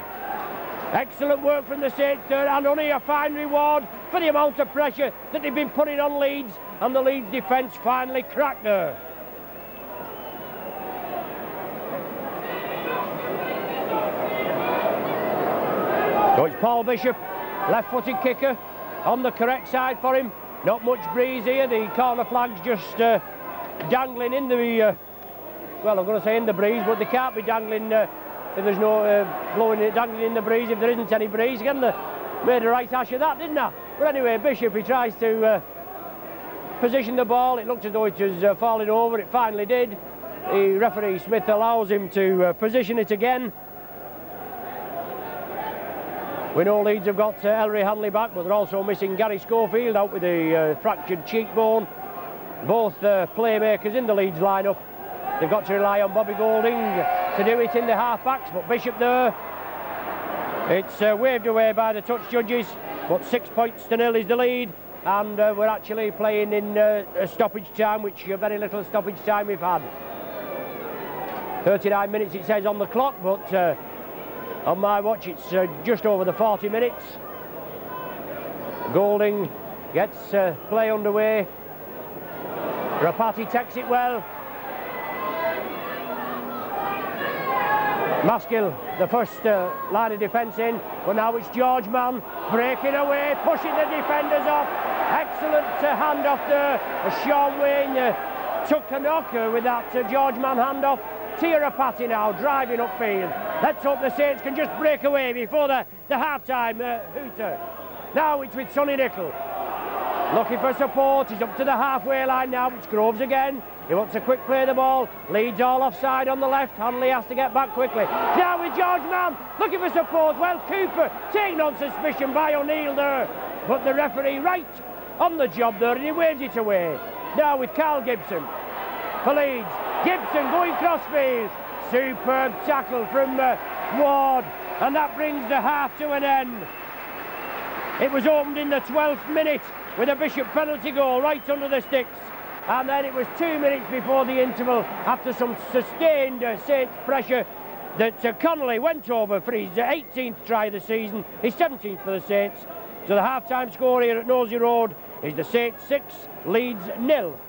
Excellent work from the Saints there, and only a fine reward for the amount of pressure that they've been putting on Leeds, and the Leeds defence finally cracked there. So it's Paul Bishop, left-footed kicker, on the correct side for him. Not much breeze here, the corner flag's just dangling in the, well, I'm going to say in the breeze, but they can't be dangling if there's no dangling in the breeze, if there isn't any breeze. Again, they made a right hash of that, didn't they? But anyway, Bishop, he tries to position the ball. It looked as though it was falling over. It finally did. The referee Smith allows him to position it again. We know Leeds have got Ellery Hanley back, but they're also missing Gary Schofield out with a fractured cheekbone. Both playmakers in the Leeds lineup. They've got to rely on Bobby Golding to do it in the half-backs, but Bishop there. It's waved away by the touch judges, but 6-0 is the lead, and we're actually playing in stoppage time, which very little stoppage time we've had. 39 minutes it says on the clock, but on my watch it's just over the 40 minutes. Golding gets play underway. Rapati takes it well. Maskill, the first line of defence in, but now it's George Mann breaking away, pushing the defenders off. Excellent handoff there. Sean Wayne took a knocker with that George Mann handoff. Tirapati now driving upfield. Let's hope the Saints can just break away before the half-time hooter. Now it's with Sonny Nicol. Looking for support. He's up to the halfway line now. It's Groves again. He wants a quick play of the ball. Leeds all offside on the left. Hanley has to get back quickly. Now with George Mann looking for support. Well, Cooper taken on suspicion by O'Neill there. But the referee right on the job there, and he waves it away. Now with Carl Gibson for Leeds. Gibson going crossfield. Superb tackle from Ward. And that brings the half to an end. It was opened in the 12th minute with a Bishop penalty goal right under the sticks. And then it was 2 minutes before the interval, after some sustained Saints pressure, that Connolly went over for his 18th try of the season, his 17th for the Saints. So the half-time score here at Nosey Road is the Saints 6, Leeds 0.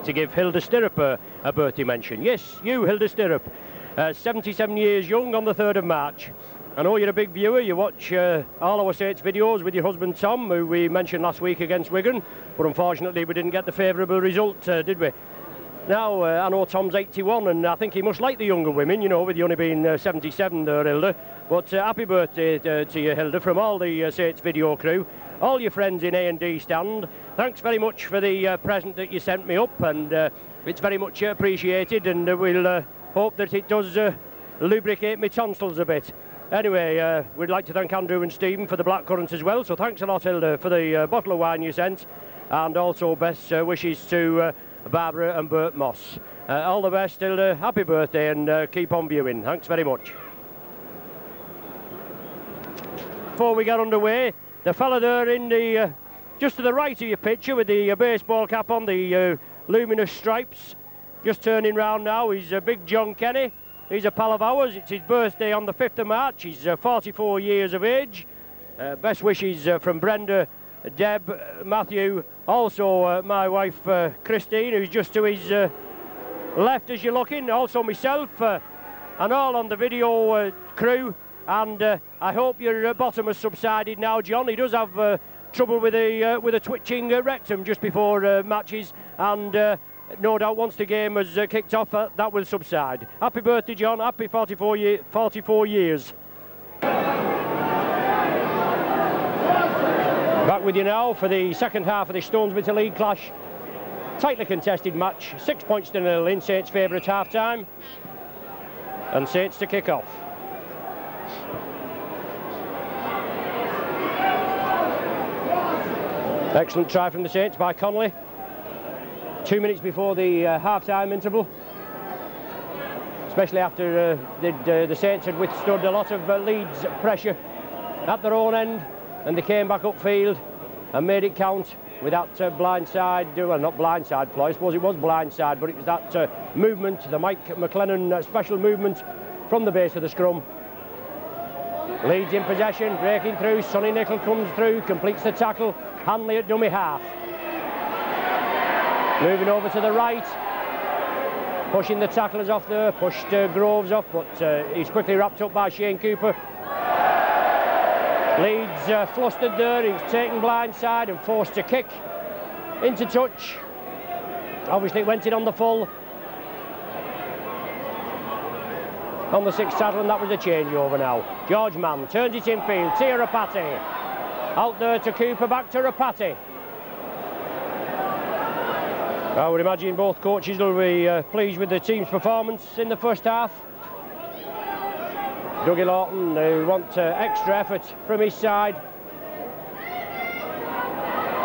To give Hilda Stirrup a birthday mention. Yes, you, Hilda Stirrup, 77 years young on the 3rd of March. I know you're a big viewer, you watch all our Saints videos with your husband Tom, who we mentioned last week against Wigan, but unfortunately we didn't get the favourable result, did we? Now, I know Tom's 81, and I think he must like the younger women, you know, with you only being 77 there, Hilda. But happy birthday to you, Hilda, from all the Saints video crew, all your friends in A&D stand. Thanks very much for the present that you sent me up, and it's very much appreciated, and we'll hope that it does lubricate my tonsils a bit. Anyway, we'd like to thank Andrew and Stephen for the blackcurrant as well, so thanks a lot, Hilda, for the bottle of wine you sent. and also best wishes to Barbara and Bert Moss. All the best, Hilda, happy birthday, and keep on viewing. Thanks very much. Before we get underway, the fella there in the just to the right of your picture with the baseball cap on, the luminous stripes, just turning round now, he's Big John Kenny. He's a pal of ours. It's his birthday on the 5th of March. He's 44 years of age. Best wishes from Brenda, Deb, Matthew, also my wife Christine, who's just to his left as you're looking, also myself, and all on the video crew. And I hope your bottom has subsided now, John. He does have trouble with a twitching rectum just before matches, and no doubt once the game has kicked off, that will subside. Happy birthday, John. Happy 44 years. Back with you now for the second half of the Stonesbitter League clash. Tightly contested match, 6 points to 0 in Saints' favour at half-time, and Saints to kick off. Excellent try from the Saints by Connolly. 2 minutes before the half-time interval, especially after the Saints had withstood a lot of Leeds pressure at their own end, and they came back upfield and made it count with that blindside, well, not blindside ploy, I suppose it was blindside, but it was that movement, the Mike McLennan special movement from the base of the scrum. Leeds in possession, breaking through, Sonny Nicol comes through, completes the tackle, Hanley at dummy half. Moving over to the right, pushing the tacklers off there, pushed Groves off, but he's quickly wrapped up by Shane Cooper. Leeds flustered there, he's taken blindside and forced to kick into touch. Obviously it went in on the full, on the sixth tackle, and that was a changeover now. George Mann turns it infield, Tia Rapati. Out there to Cooper, back to Rapati. I would imagine both coaches will be pleased with the team's performance in the first half. Dougie Lawton, who wants extra effort from his side.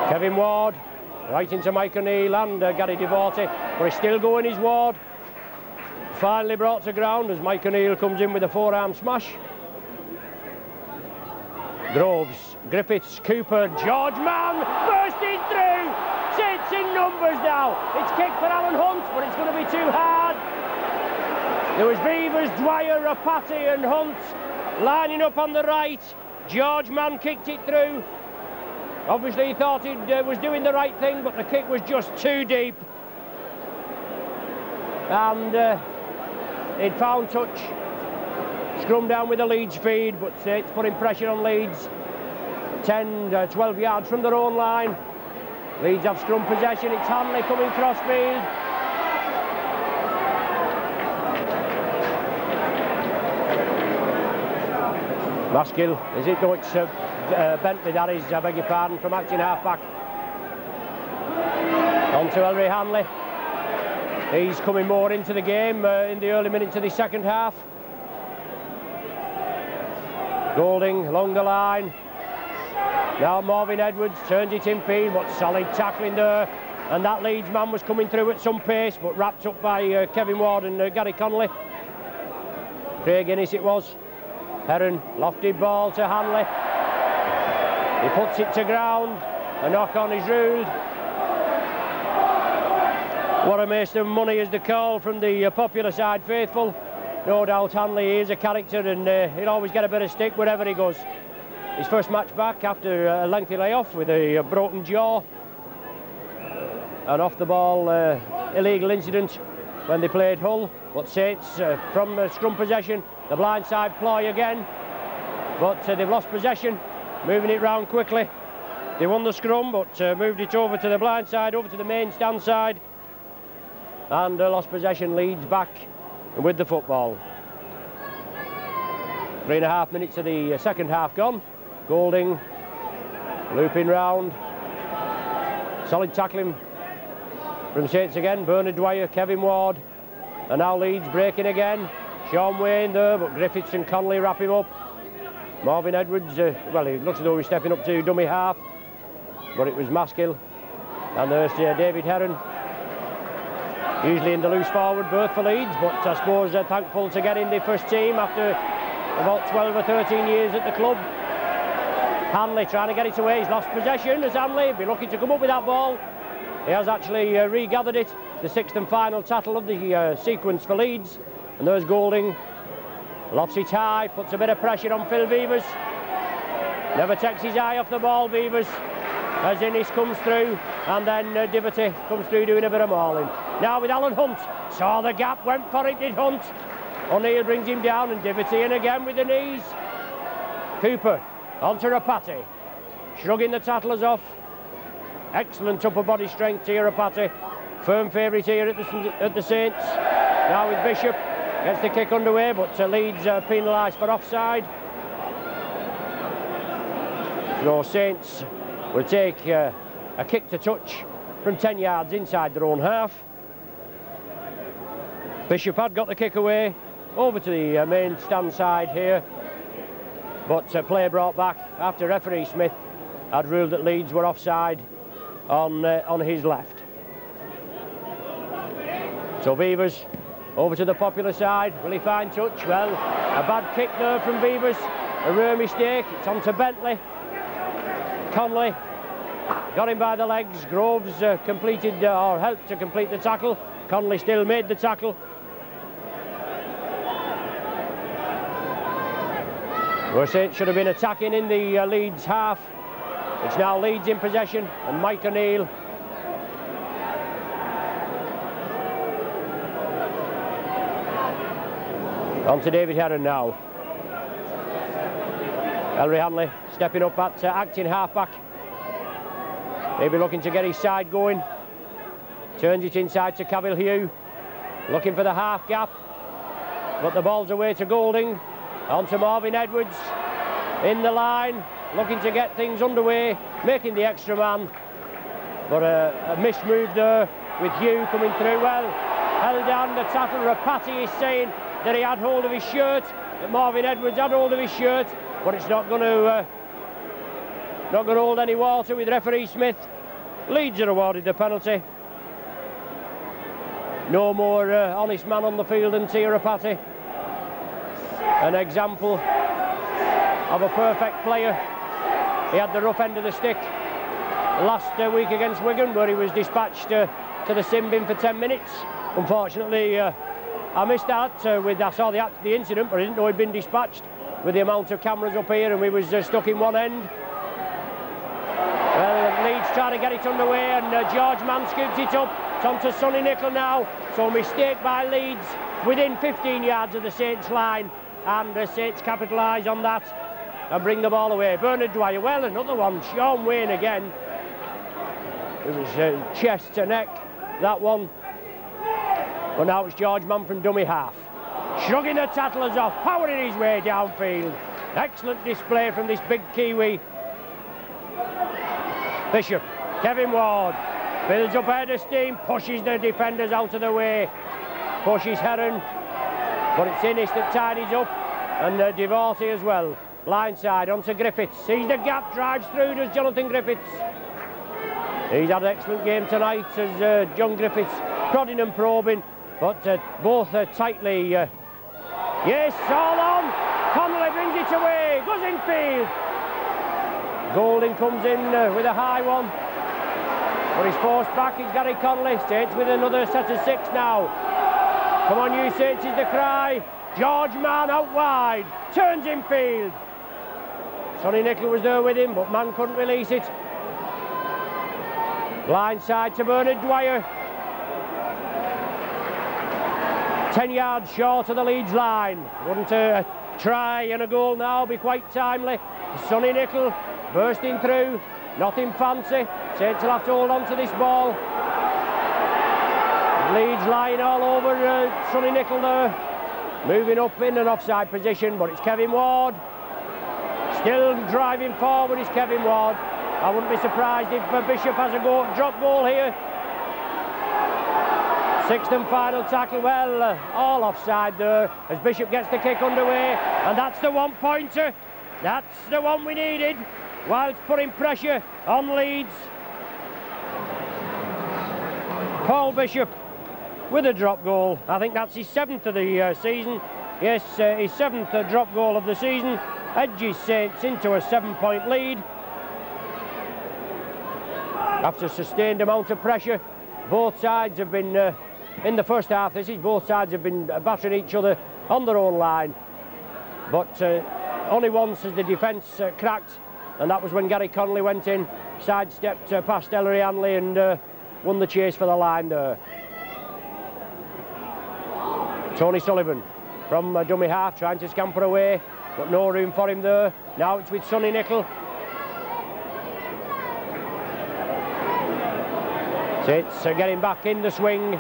Kevin Ward, right into Mike O'Neill and Gary Devorty, but he's still going his Ward. Finally brought to ground as Mike O'Neill comes in with a forearm smash. Groves, Griffiths, Cooper, George Mann bursting through. Saints in numbers now. It's kicked for Alan Hunt, but it's going to be too hard. There was Beavers, Dwyer, Rapati and Hunt lining up on the right. George Mann kicked it through. Obviously he thought he was doing the right thing, but the kick was just too deep. And he'd found touch. Scrum down with the Leeds feed, but it's putting pressure on Leeds. 10, 12 yards from their own line. Leeds have scrum possession. It's Hanley coming crossfield. Maskill, is it? No, it's Bentley, that is, I beg your pardon, from acting half-back. On to Ellery Hanley. He's coming more into the game in the early minutes of the second half. Golding along the line. Now Marvin Edwards turns it infield, but solid tackling there. And that Leeds man was coming through at some pace, but wrapped up by Kevin Ward and Gary Connolly. Craig Innes it was. Heron, lofted ball to Hanley. He puts it to ground. A knock on is ruled. What a waste of money is the call from the popular side faithful. No doubt Hanley is a character, and he'll always get a bit of stick wherever he goes. His first match back after a lengthy layoff with a broken jaw. An off the ball illegal incident when they played Hull. But Saints from scrum possession, the blindside ploy again, but they've lost possession, moving it round quickly. They won the scrum, but moved it over to the blindside, over to the main stand side, and lost possession. Leeds back with the football. 3.5 minutes of the second half gone. Golding looping round, solid tackling from Saints again. Bernard Dwyer, Kevin Ward, and now Leeds breaking again. Sean Wayne there, but Griffiths and Connolly wrap him up. Marvin Edwards, well, he looks as though he's stepping up to dummy half, but it was Maskill And there's David Heron, usually in the loose forward berth for Leeds, but I suppose they're thankful to get in the first team after about 12 or 13 years at the club. Hanley trying to get it away. He's lost possession as Hanley be looking to come up with that ball. He has actually regathered it. The sixth and final tackle of the sequence for Leeds. And there's Golding. Lofts it high, puts a bit of pressure on Phil Beavers. Never takes his eye off the ball, Beavers. As Innes comes through, and then Diverty comes through doing a bit of mauling. Now with Alan Hunt, saw the gap, went for it, did Hunt. O'Neill brings him down, and Diverty in again with the knees. Cooper onto Rapati, shrugging the tattlers off. Excellent upper body strength here, Rapati. Firm favourite here at the Saints. Now with Bishop, gets the kick underway, but Leeds penalised for offside. So Saints will take a kick to touch from 10 yards inside their own half. Bishop had got the kick away over to the main stand side here, but play brought back after referee Smith had ruled that Leeds were offside on his left. So Beavers over to the Popular side. Will he find touch? Well, a bad kick there from Beavers, a rare mistake. It's on to Bentley. Conley got him by the legs. Groves completed or helped to complete the tackle. Conley still made the tackle. Where Saints should have been attacking in the Leeds half. It's now Leeds in possession, and Mike O'Neill on to David Heron now. Ellery Hanley stepping up at acting halfback. Maybe looking to get his side going. Turns it inside to Cavill Hugh. Looking for the half gap. But the ball's away to Golding. On to Marvin Edwards. In the line. Looking to get things underway. Making the extra man. But a missed move there with Hugh coming through. Well, held down the tackle. Rapati is saying that he had hold of his shirt. That Marvin Edwards had hold of his shirt. But it's not going to hold any water with referee Smith. Leeds are awarded the penalty. No more honest man on the field than Rapati. An example of a perfect player. He had the rough end of the stick last week against Wigan, where he was dispatched to the sin bin for 10 minutes. Unfortunately, I missed that. I saw the incident, but I didn't know he'd been dispatched. With the amount of cameras up here, and we was stuck in one end. Well, Leeds trying to get it underway, and George Mann scoops it up. It's on to Sonny Nicol now. So mistake by Leeds within 15 yards of the Saints line, and the Saints capitalise on that and bring the ball away. Bernard Dwyer, well, another one. Sean Wayne again. It was chest to neck, that one. But now it's George Mann from dummy half. Shrugging the tattlers off, powering his way downfield. Excellent display from this big Kiwi. Bishop, Kevin Ward, builds up ahead of steam, pushes the defenders out of the way. Pushes Heron, but it's Innes that tidies up, and Divorcey as well. Blindside onto Griffiths, sees the gap, drives through, does Jonathan Griffiths. He's had an excellent game tonight as John Griffiths prodding and probing, but both tightly. Yes, all on. Connolly brings it away. Goes in field. Golding comes in with a high one. But he's forced back. He's Gary Connolly. Saints with another set of 6 now. Come on, you Saints is the cry. George Mann out wide. Turns in field. Sonny Nicol was there with him, but Mann couldn't release it. Blindside to Bernard Dwyer. 10 yards short of the Leeds line. Wouldn't a try and a goal now be quite timely? Sonny Nicol bursting through. Nothing fancy. Saints will have to hold on to this ball. Leeds lying all over Sonny Nicol there. Moving up in an offside position, but it's Kevin Ward. Still driving forward is Kevin Ward. I wouldn't be surprised if Bishop has a drop goal here. Sixth and final tackle, well, all offside there as Bishop gets the kick underway, and that's the one-pointer. That's the one we needed, whilst putting pressure on Leeds. Paul Bishop with a drop goal. I think that's his 7th of the season. Yes, his 7th drop goal of the season. Edges Saints into a 7-point lead. After a sustained amount of pressure, both sides have been, in the first half, both sides have been battering each other on their own line. But only once has the defence cracked, and that was when Gary Connolly went in, sidestepped past Ellery Hanley and won the chase for the line there. Tony Sullivan from dummy half, trying to scamper away, but no room for him there. Now it's with Sonny Nicol. Saints getting back in the swing.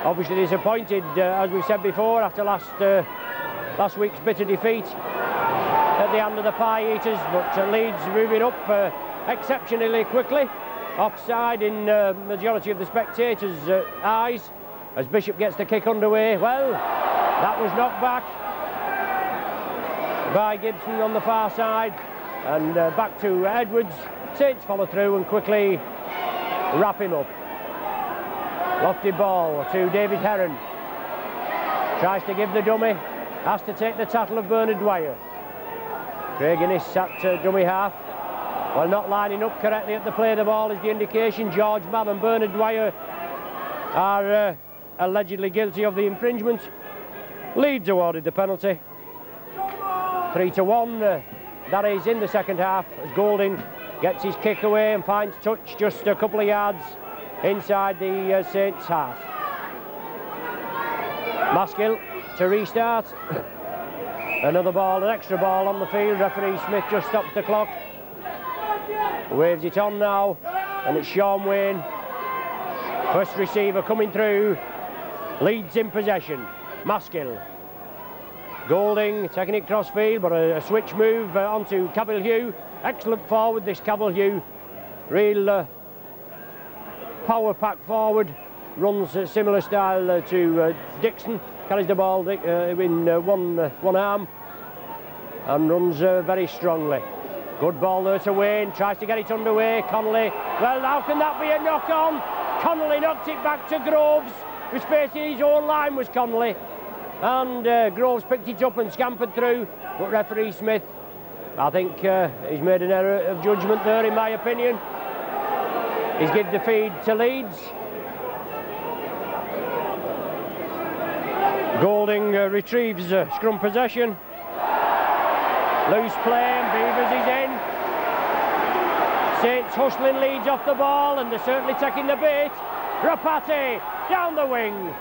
Obviously disappointed, as we said before, after last week's bitter defeat at the hand of the Pie Eaters, but Leeds moving up exceptionally quickly. Offside in majority of the spectators' eyes as Bishop gets the kick underway. Well, that was knocked back by Gibson on the far side, and back to Edwards. Saints follow through and quickly wrap him up. Lofty ball to David Heron. Tries to give the dummy, has to take the tackle of Bernard Dwyer. Craig Innes at dummy half. Well, not lining up correctly at the play of the ball is the indication. George Mann and Bernard Dwyer are allegedly guilty of the infringement. Leeds awarded the penalty. 3-1. That is in the second half as Golding gets his kick away and finds touch just a couple of yards inside the Saints half. Maskill to restart. Another ball, an extra ball on the field. Referee Smith just stops the clock. Waves it on now, and it's Sean Wayne. First receiver coming through. Leeds in possession. Maskill. Golding taking it cross field, but a switch move onto Cavill-Hugh. Excellent forward, this Cavill-Hugh. Real power pack forward. Runs a similar style to Dixon. Carries the ball in one arm and runs very strongly. Good ball there to Wayne. Tries to get it underway. Connolly. Well, how can that be a knock on? Connolly knocked it back to Groves. Was facing his own line, was Connolly. And Groves picked it up and scampered through. But referee Smith, I think he's made an error of judgment there, in my opinion. He's given the feed to Leeds. Golding retrieves scrum possession. Loose play and Beavers is in. Saints hustling Leeds off the ball, and they're certainly taking the bait. Rapati down the wing.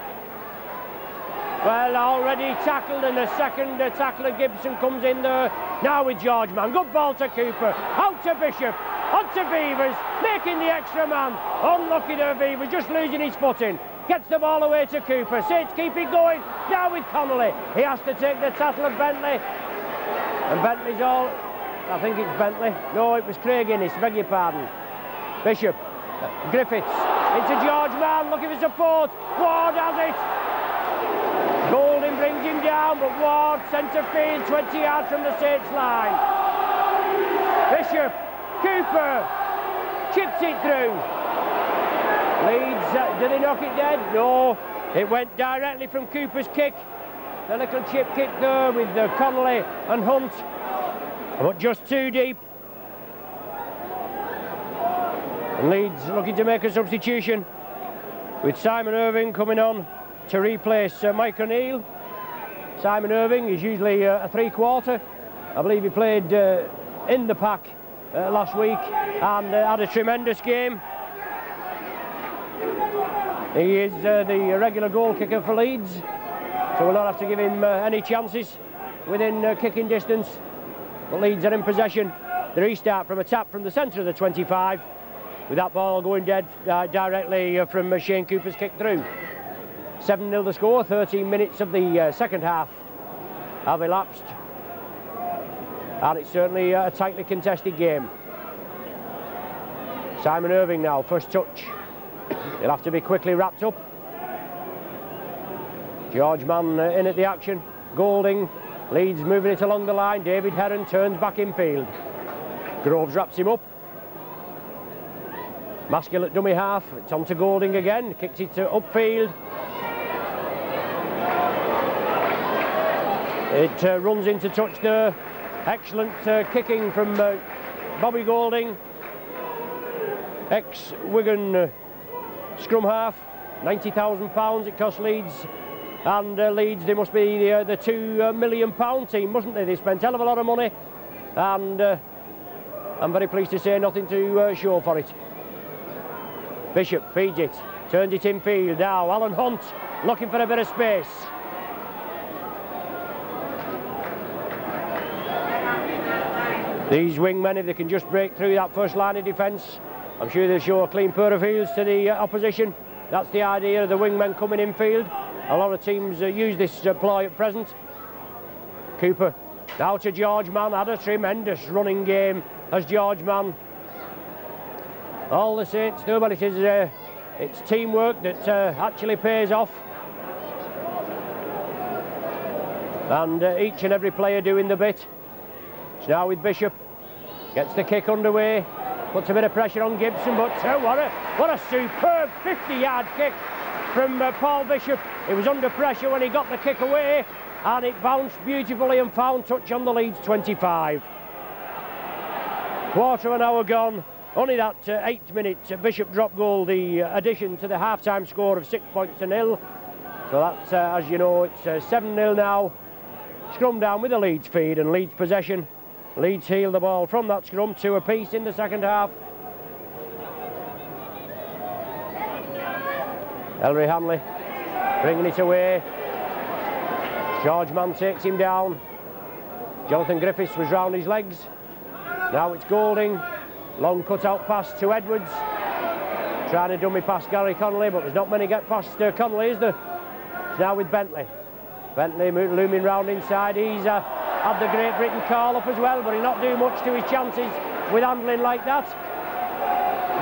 Well, already tackled, and a second tackler, Gibson, comes in there. Now with George Mann. Good ball to Cooper. Out to Bishop. On to Beavers. Making the extra man. Unlucky there, Beavers. Just losing his footing. Gets the ball away to Cooper. Saints keep it going. Now with Connolly. He has to take the tackle of Bentley. And Bentley's all... I think it's Bentley. No, it was Craig Innes. Beg your pardon. Bishop. Griffiths. Into George Mann. Looking for support. Ward has it. Golding brings him down, but Ward centre field, 20 yards from the Saints line. Bishop, Cooper, chips it through. Leeds, did he knock it dead? No, it went directly from Cooper's kick. A little chip kick there with Connolly and Hunt, but just too deep. And Leeds looking to make a substitution with Simon Irving coming on to replace Mike O'Neill. Simon Irving is usually a three-quarter. I believe he played in the pack last week and had a tremendous game. He is the regular goal kicker for Leeds, so we'll not have to give him any chances within kicking distance. But Leeds are in possession. The restart from a tap from the centre of the 25, with that ball going dead directly from Shane Cooper's kick through. 7-0 the score, 13 minutes of the second half have elapsed. And it's certainly a tightly contested game. Simon Irving now, first touch. He'll have to be quickly wrapped up. George Mann in at the action. Golding, Leeds moving it along the line. David Heron turns back in field. Groves wraps him up. Maskell at dummy half, it's on to Golding again, kicks it to upfield. It runs into touch there. Excellent kicking from Bobby Golding, ex-Wigan scrum half. £90,000 it cost Leeds, and Leeds, they must be the £2 million team, mustn't they? They spent a hell of a lot of money, and I'm very pleased to say nothing to show for it. Bishop feeds it, turns it infield. Now Alan Hunt looking for a bit of space. These wingmen, if they can just break through that first line of defence, I'm sure they'll show a clean pair of heels to the opposition. That's the idea of the wingmen coming infield. A lot of teams use this ploy at present. Cooper now to George Mann, had a tremendous running game as George Mann. All the Saints do, but it's teamwork that actually pays off. And each and every player doing the bit. It's now with Bishop, gets the kick underway, puts a bit of pressure on Gibson, but what a superb 50-yard kick from Paul Bishop. He was under pressure when he got the kick away, and it bounced beautifully and found touch on the Leeds 25. Quarter of an hour gone. Only that 8th minute Bishop drop goal, the addition to the half-time score of 6-0. So that's, as you know, it's 7-0 now. Scrum down with a Leeds feed and Leeds possession. Leeds heel the ball from that scrum, 2 apiece in the second half. Ellery Hanley bringing it away. George Mann takes him down. Jonathan Griffiths was round his legs. Now it's Golding. Long cut-out pass to Edwards. Trying to dummy past Gary Connolly, but there's not many get past Connolly, is there? It's now with Bentley. Bentley looming round inside. He's had the Great Britain call-up as well, but he'll not do much to his chances with handling like that.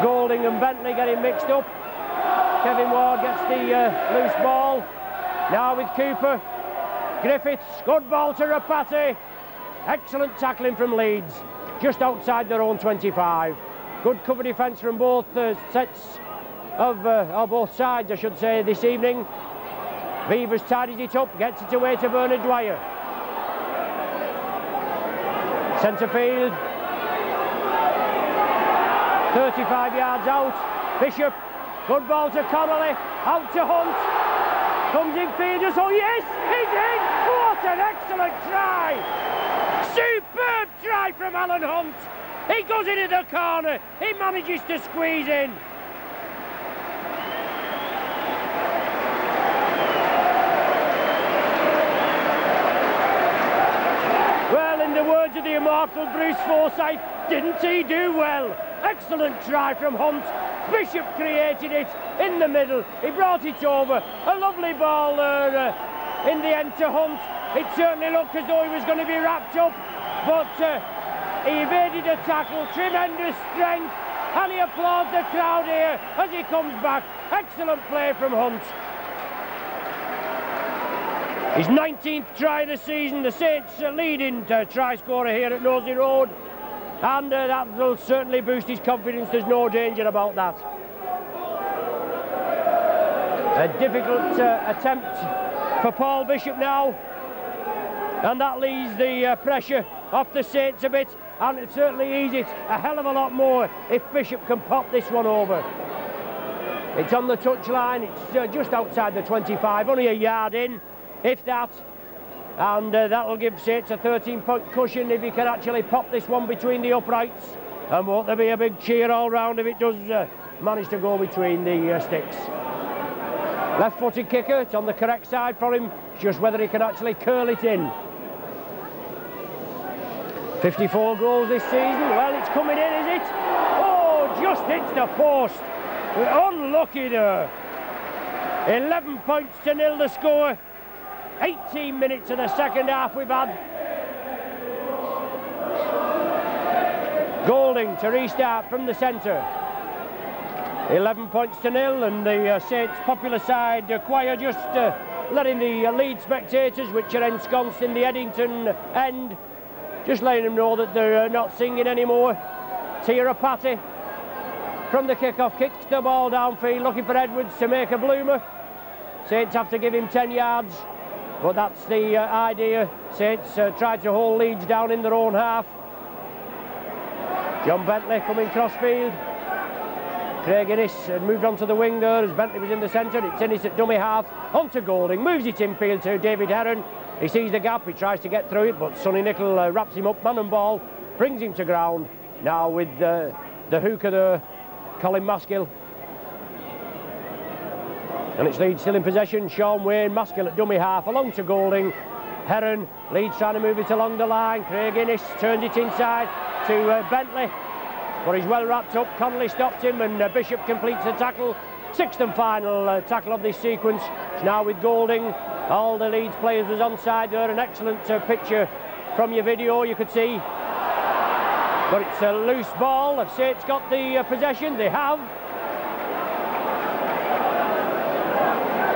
Golding and Bentley getting mixed up. Kevin Ward gets the loose ball. Now with Cooper. Griffiths, good ball to Rapati. Excellent tackling from Leeds, just outside their own 25. Good cover defence from both sets of, or both sides, I should say, this evening. Beavers tidies it up, gets it away to Bernard Dwyer. Centre field. 35 yards out. Bishop, good ball to Connolly, out to Hunt. Comes in field, oh yes, he's in! What an excellent try! Superb try from Alan Hunt. He goes into the corner, he manages to squeeze in. Well, in the words of the immortal Bruce Forsyth, didn't he do well? Excellent try from Hunt. Bishop created it in the middle. He brought it over. A lovely ball there in the end to Hunt. It certainly looked as though he was going to be wrapped up, but he evaded a tackle. Tremendous strength, and he applauds the crowd here as he comes back. Excellent play from Hunt. His 19th try of the season. The Saints leading try scorer here at Nosey Road. And that will certainly boost his confidence, there's no danger about that. A difficult attempt for Paul Bishop now, and that leaves the pressure off the Saints a bit, and it certainly eases it a hell of a lot more if Bishop can pop this one over. It's on the touchline, it's just outside the 25, only a yard in, if that. And that'll give Saints a 13-point cushion if he can actually pop this one between the uprights. And won't there be a big cheer all round if it does manage to go between the sticks. Left-footed kicker, it's on the correct side for him. It's just whether he can actually curl it in. 54 goals this season. Well, it's coming in, is it? Oh, just hits the post. Unlucky there. 11 points to nil the score. 18 minutes of the second half we've had. Golding to restart from the centre. 11 points to nil, and the Saints popular side choir just letting the Leeds spectators, which are ensconced in the Eddington end, just letting them know that they're not singing anymore. Tia Rapati from the kick-off, kicks the ball downfield, looking for Edwards to make a bloomer. Saints have to give him 10 yards, but that's the idea. Saints tried to hold Leeds down in their own half. John Bentley coming crossfield. Craig Innes had moved on to the wing there as Bentley was in the centre. It's Innes at dummy half, on to Golding, moves it infield to David Heron. He sees the gap, he tries to get through it, but Sonny Nicol wraps him up, man and ball, brings him to ground. Now with the hooker there, Colin Maskill. And it's Leeds still in possession. Sean Wayne, Maskill at dummy half, along to Golding. Heron, Leeds trying to move it along the line. Craig Innes turns it inside to Bentley, but he's well wrapped up. Connolly stopped him, and Bishop completes the tackle. Sixth and final tackle of this sequence. It's now with Golding. All the Leeds players was onside there. An excellent picture from your video, you could see. But it's a loose ball. Have Saints got the possession? They have.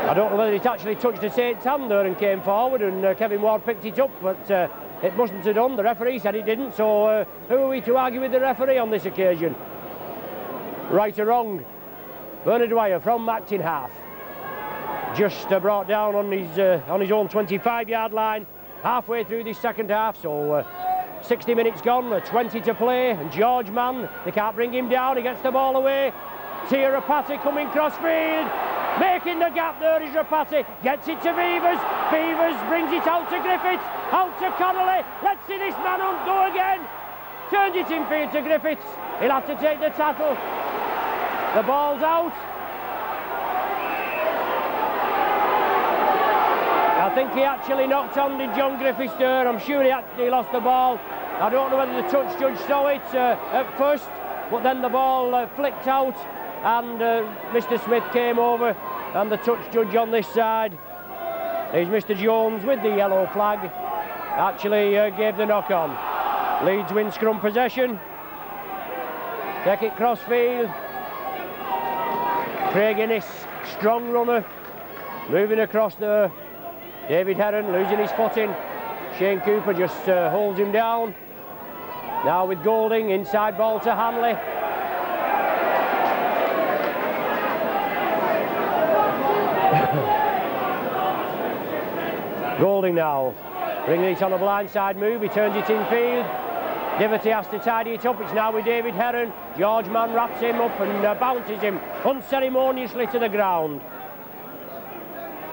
I don't know whether it actually touched the Saints' hand there and came forward, and Kevin Ward picked it up, but it mustn't have done. The referee said it didn't, so who are we to argue with the referee on this occasion? Right or wrong? Bernard Dwyer from Acton half. Just brought down on his own 25-yard line, halfway through this second half, so 60 minutes gone, 20 to play, and George Mann, they can't bring him down, he gets the ball away. Tia Rapati coming crossfield, making the gap there is Rapati, gets it to Beavers, Beavers brings it out to Griffiths, out to Connolly, let's see this man on go again, turns it infield to Griffiths, he'll have to take the tackle, the ball's out. I think he actually knocked on to John Griffiths there. I'm sure he actually lost the ball. I don't know whether the touch judge saw it at first, but then the ball flicked out, and Mr. Smith came over, and the touch judge on this side is Mr. Jones with the yellow flag. Actually gave the knock on. Leeds win scrum possession. Take it crossfield. Craig Innes, strong runner, moving across there. David Heron losing his footing. Shane Cooper just holds him down. Now with Golding, inside ball to Hanley. Golding now, bringing it on a blindside move, he turns it infield. Diverty has to tidy it up, it's now with David Heron. George Mann wraps him up and bounces him unceremoniously to the ground.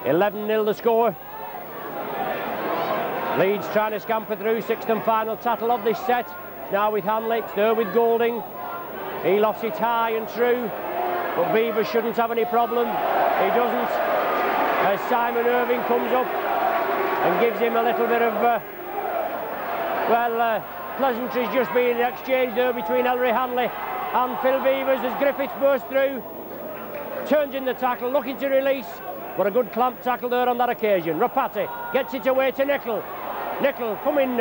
11-0 the score. Leeds trying to scamper through, sixth and final tackle of this set. Now with Hanley, it's there with Golding. He lofts it high and true, but Beavers shouldn't have any problem. He doesn't, as Simon Irving comes up and gives him a little bit of, pleasantries just being exchanged there between Ellery Hanley and Phil Beavers as Griffiths bursts through. Turns in the tackle, looking to release, but a good clamp tackle there on that occasion. Rapati gets it away to Nicol. Nicol coming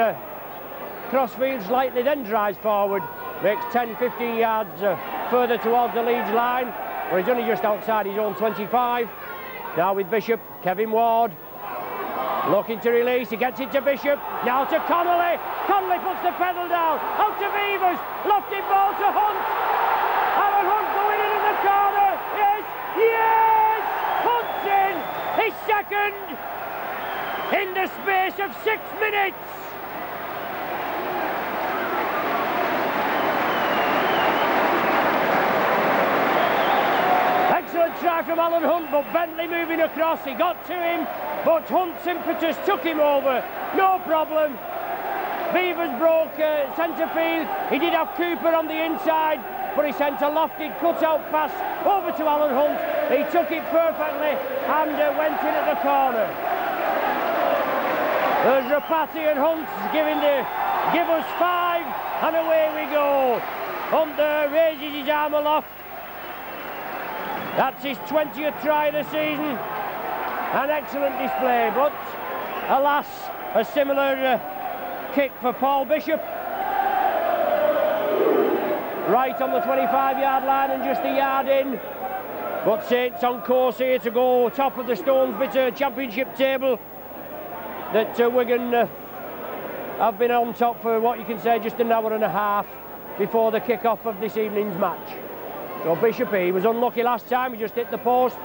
crossfield slightly, then drives forward, makes 10-15 yards further towards the Leeds line, where he's only just outside his own 25. Now with Bishop, Kevin Ward, looking to release, he gets it to Bishop, now to Connolly. Connolly puts the pedal down, out to Beavers, lofted ball to Hunt. Alan Hunt going in the corner, yes, yes! Hunt's in, his second, in the space of 6 minutes. Excellent try from Alan Hunt, but Bentley moving across, he got to him, but Hunt's impetus took him over, no problem. Beavers broke centre field, he did have Cooper on the inside, but he sent a lofted cut-out pass over to Alan Hunt. He took it perfectly and went in at the corner. There's Rapati and Hunt give us 5, and away we go. Hunt there raises his arm aloft. That's his 20th try of the season. An excellent display, but alas, a similar kick for Paul Bishop. Right on the 25-yard line and just a yard in. But Saints on course here to go top of the Stones Bitter Championship table. That Wigan have been on top for what you can say just an hour and a half before the kick-off of this evening's match. So Bishop, he was unlucky last time, he just hit the post.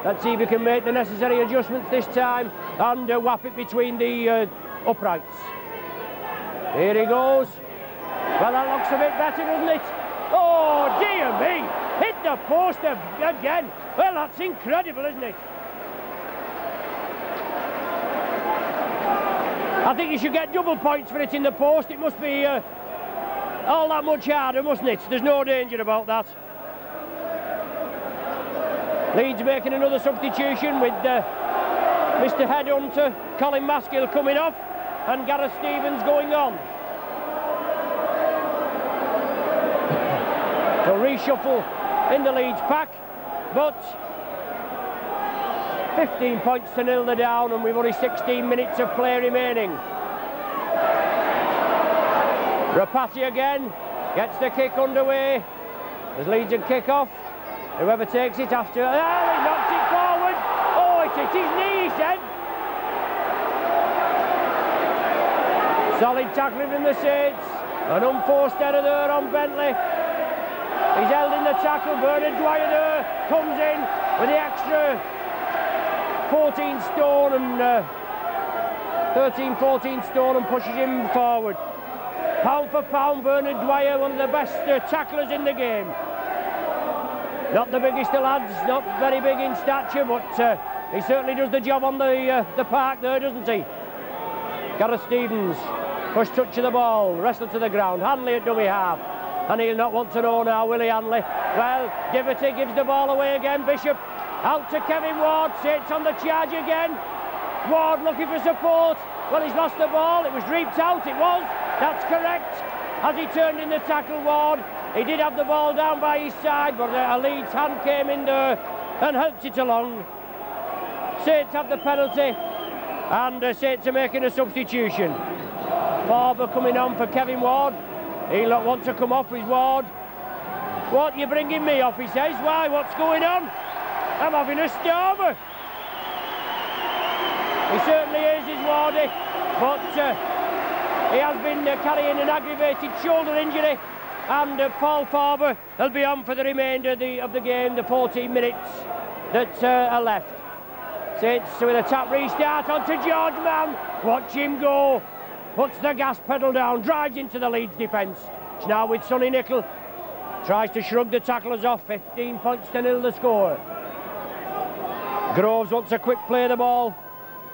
Let's see if he can make the necessary adjustments this time and whap it between the uprights. Here he goes. Well, that looks a bit better, doesn't it? Oh, dear me! Hit the post again. Well, that's incredible, isn't it? I think you should get double points for hitting the post. It must be all that much harder, mustn't it? There's no danger about that. Leeds making another substitution with Mr. Headhunter, Colin Maskill coming off, and Gareth Stevens going on. So reshuffle in the Leeds pack, but 15 points to 0 they're down, and we've only 16 minutes of play remaining. Rapati again gets the kick underway. There's Leeds and kick off. Whoever takes it after, he knocks it forward. Oh, it hit his knee, he said. Solid tackling from the Saints. An unforced error there on Bentley. He's held in the tackle. Bernard Dwyer there comes in with the extra 14 stone and 14 stone and pushes him forward. Pound for pound, Bernard Dwyer, one of the best tacklers in the game. Not the biggest of lads, not very big in stature, but he certainly does the job on the park there, doesn't he? Gareth Stevens, first touch of the ball, wrestled to the ground. Hanley at dummy half, and he'll not want to know now, will he, Hanley? Well, Diverty gives the ball away again. Bishop out to Kevin Ward, Saints on the charge again. Ward looking for support. Well, he's lost the ball. It was reaped out, it was. That's correct. As he turned in the tackle, Ward, he did have the ball down by his side, but a Leeds hand came in there and helped it along. Saints have the penalty, and Saints are making a substitution. Farber coming on for Kevin Ward. He'll not want to come off with Ward. What, you bringing me off, he says. Why, what's going on? I'm having a stormer. He certainly is Wardy, but he has been carrying an aggravated shoulder injury, and Paul Farber will be on for the remainder of the game, the 14 minutes that are left. Saints with a tap restart onto George Mann. Watch him go. Puts the gas pedal down, drives into the Leeds defence. It's now with Sonny Nicol. Tries to shrug the tacklers off. 15 points to 0 the score. Groves wants a quick play of the ball.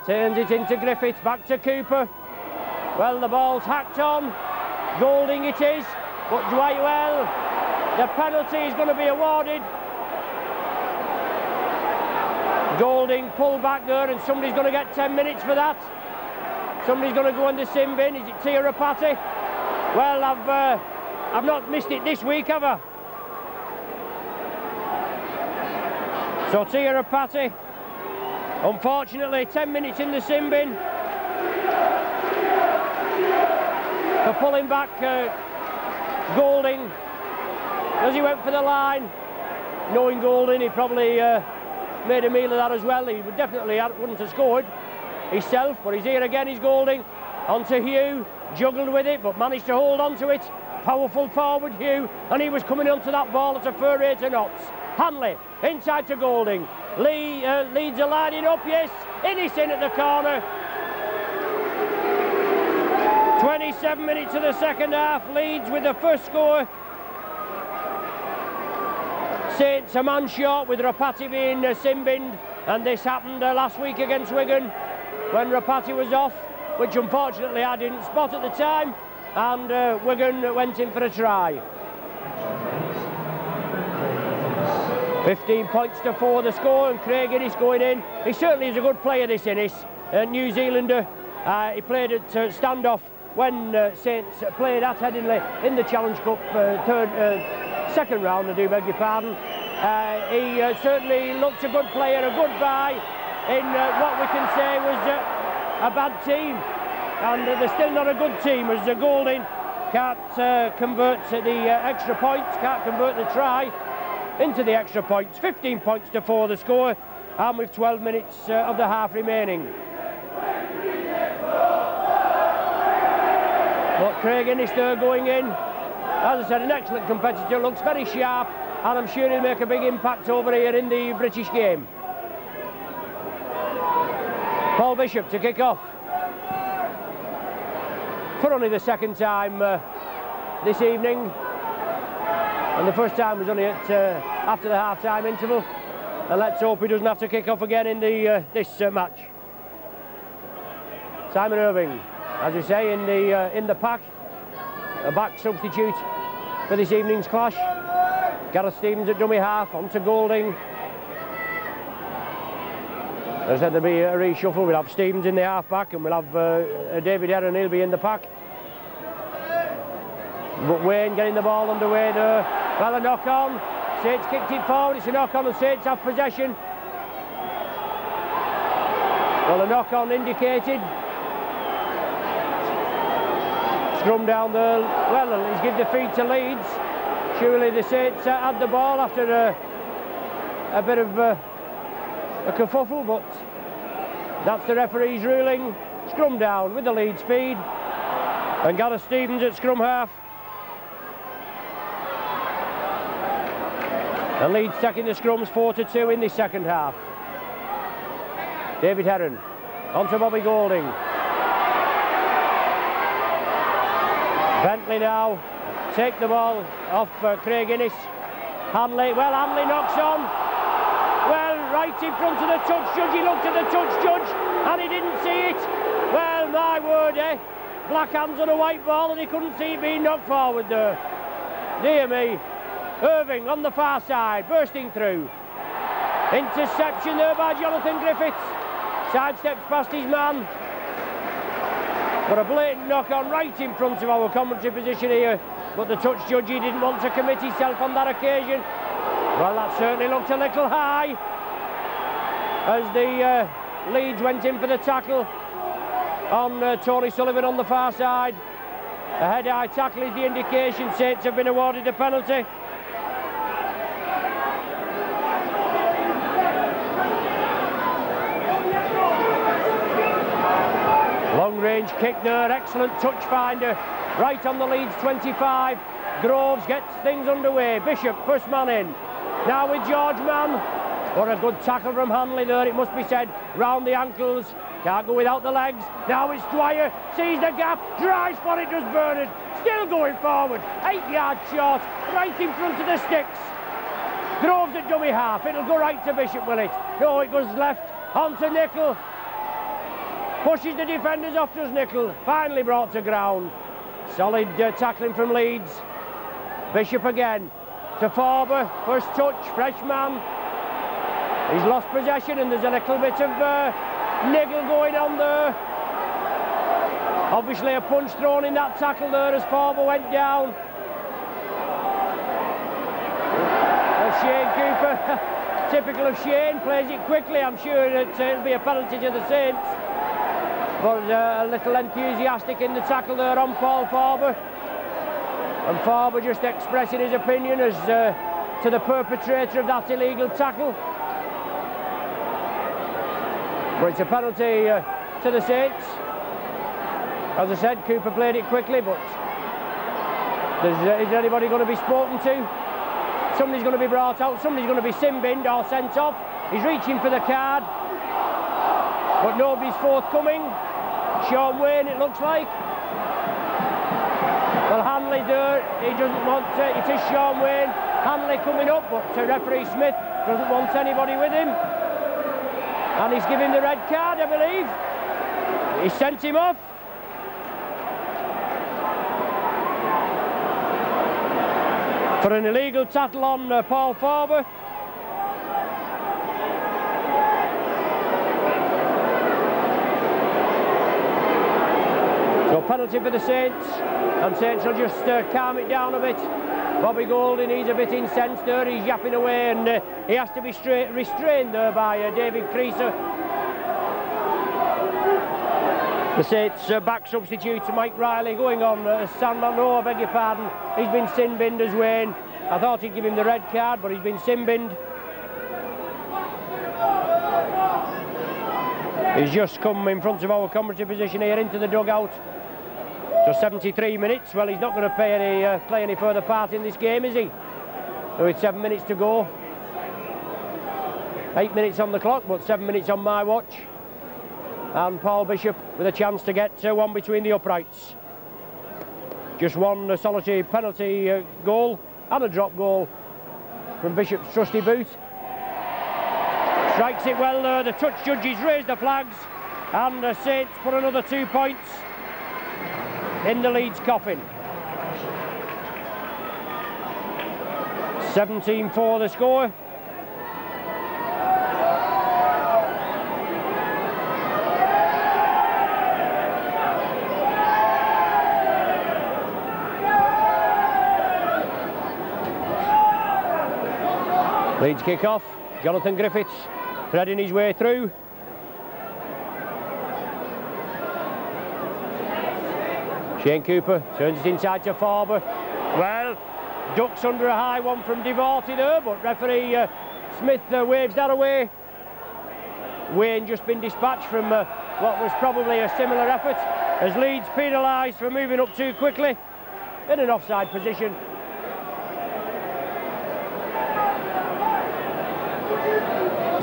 Turns it into Griffiths, back to Cooper. Well, the ball's hacked on. Golding it is, but Dwight, well, the penalty is going to be awarded. Golding pulled back there, and somebody's going to get 10 minutes for that. Somebody's going to go in the sin bin. Is it Tia Rapati? Well, I've not missed it this week, have I? So Tia Rapati, unfortunately, 10 minutes in the sin bin. For pulling back Golding as he went for the line. Knowing Golding, he probably made a meal of that as well. He would definitely wouldn't have scored himself, but he's here again. He's Golding onto Hugh, juggled with it but managed to hold on to it. Powerful forward Hugh, and he was coming onto that ball at a fair rate of knots. Hanley inside to Golding. Leeds are lining up, yes, Innis in at the corner. 27 minutes of the second half, Leeds with the first score. Saints a man short with Rapati being sin-binned, and this happened last week against Wigan when Rapati was off, which unfortunately I didn't spot at the time, and Wigan went in for a try. 15 points to 4 the score, and Craig Innis going in. He certainly is a good player, this Innis, New Zealander. He played at standoff when Saints played at Headingley in the Challenge Cup second round, I do beg your pardon. He certainly looked a good player, a good buy in what we can say was a bad team, and they're still not a good team as Golding can't convert the extra points, can't convert the try into the extra points. 15 points to 4 the score, and with 12 minutes of the half remaining. But Craig Innis there going in. As I said, an excellent competitor, looks very sharp, and I'm sure he'll make a big impact over here in the British game. Paul Bishop to kick off. For only the second time this evening, and the first time was only at after the half-time interval, and let's hope he doesn't have to kick off again in the this match. Simon Irving, as we say, in the pack, a back substitute for this evening's clash. Gareth Stevens at dummy half, on to Golding. As I said, there'll be a reshuffle. We'll have Stevens in the half back, and we'll have David Heron, he'll be in the pack. But Wayne getting the ball underway there. Well, a knock on. Saints kicked it forward. It's a knock on, and Saints have possession. Well, a knock on indicated. Scrum down there. Well, he's given the feed to Leeds. Surely the Saints had the ball after a bit of a kerfuffle, but that's the referee's ruling. Scrum down with the Leeds feed, and Gareth Stevens at scrum half. And Leeds taking the scrums 4-2 in the second half. David Heron on to Bobby Golding. Bentley now take the ball off Craig Innes. Hanley, well, Hanley knocks on. Well, right in front of the touch judge. He looked at the touch judge and he didn't see it. Well, my word, eh? Black hands on a white ball and he couldn't see it being knocked forward there. Dear me. Irving on the far side, bursting through. Interception there by Jonathan Griffiths. Sidesteps past his man. But a blatant knock on right in front of our commentary position here. But the touch judge, he didn't want to commit himself on that occasion. Well, that certainly looked a little high as the Leeds went in for the tackle on Tony Sullivan on the far side. A head-high tackle is the indication. Saints have been awarded a penalty. Long-range kick there, excellent touch finder, right on the Leeds 25. Groves gets things underway. Bishop, first man in. Now with George Mann. What a good tackle from Hanley there, it must be said. Round the ankles, can't go without the legs. Now it's Dwyer, sees the gap, drives for it, does Bernard. Still going forward, 8 yards short, right in front of the sticks. Groves at dummy half, it'll go right to Bishop, will it? No, it goes left, on to Nicol. Pushes the defenders off, does Nicol. Finally brought to ground. Solid tackling from Leeds. Bishop again to Forber. First touch, fresh man. He's lost possession and there's a little bit of niggle going on there. Obviously a punch thrown in that tackle there as Forber went down. Well, Shane Cooper, typical of Shane, plays it quickly. I'm sure that it'll be a penalty to the Saints. But a little enthusiastic in the tackle there on Paul Forber. And Forber just expressing his opinion as to the perpetrator of that illegal tackle. But it's a penalty to the Saints. As I said, Cooper played it quickly, but is anybody going to be spoken to? Somebody's going to be brought out, somebody's going to be sin-binned or sent off. He's reaching for the card, but nobody's forthcoming. Sean Wayne, it looks like. Well, Hanley there, he doesn't want to, it is Sean Wayne. Hanley coming up, but referee Smith doesn't want anybody with him. And he's giving the red card, I believe. He sent him off. For an illegal tackle on Paul Forber. So penalty for the Saints, and Saints will just calm it down a bit. Bobby Golding, he's a bit incensed there, he's yapping away, and he has to be restrained there by David Creaser. The Saints back substitute, Mike Riley, going on Sandman. No, I beg your pardon, he's been sin-binned as Wayne. I thought he'd give him the red card, but he's been sin-binned. He's just come in front of our commentary position here into the dugout. So 73 minutes, well, he's not going to play any further part in this game, is he? with 7 minutes to go. 8 minutes on the clock, but 7 minutes on my watch. And Paul Bishop with a chance to get one between the uprights. Just one solitary penalty goal and a drop goal from Bishop's trusty boot. Strikes it well there. The touch judges raise the flags, and Saints put another 2 points in the Leeds coffin. 17-4 the score. Leeds kick off. Jonathan Griffiths threading his way through. Shane Cooper turns it inside to Farber. Well, ducks under a high one from Devarty there, but referee Smith waves that away. Wayne just been dispatched from what was probably a similar effort, as Leeds penalised for moving up too quickly in an offside position.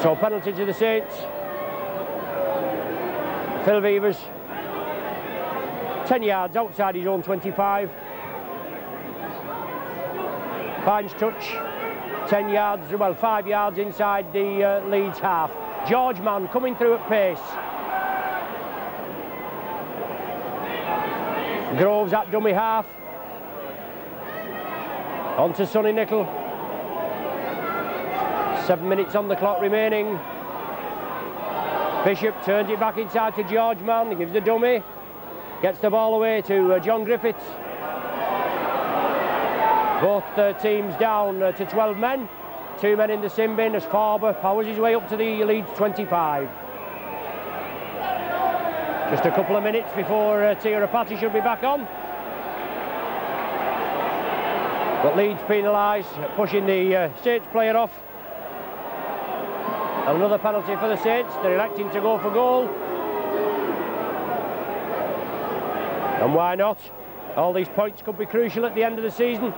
So penalty to the Saints. Phil Vevers, 10 yards outside his own 25. Finds touch, 10 yards, well 5 yards inside the Leeds half. George Mann coming through at pace. Groves at dummy half. On to Sonny Nicol. 7 minutes on the clock remaining. Bishop turns it back inside to George Mann. He gives the dummy. Gets the ball away to John Griffiths. Both teams down to 12 men. 2 men in the sin bin as Farber powers his way up to the Leeds 25. Just a couple of minutes before Tirapati should be back on. But Leeds penalised, pushing the Saints player off. And another penalty for the Saints. They're electing to go for goal. And why not? All these points could be crucial at the end of the season.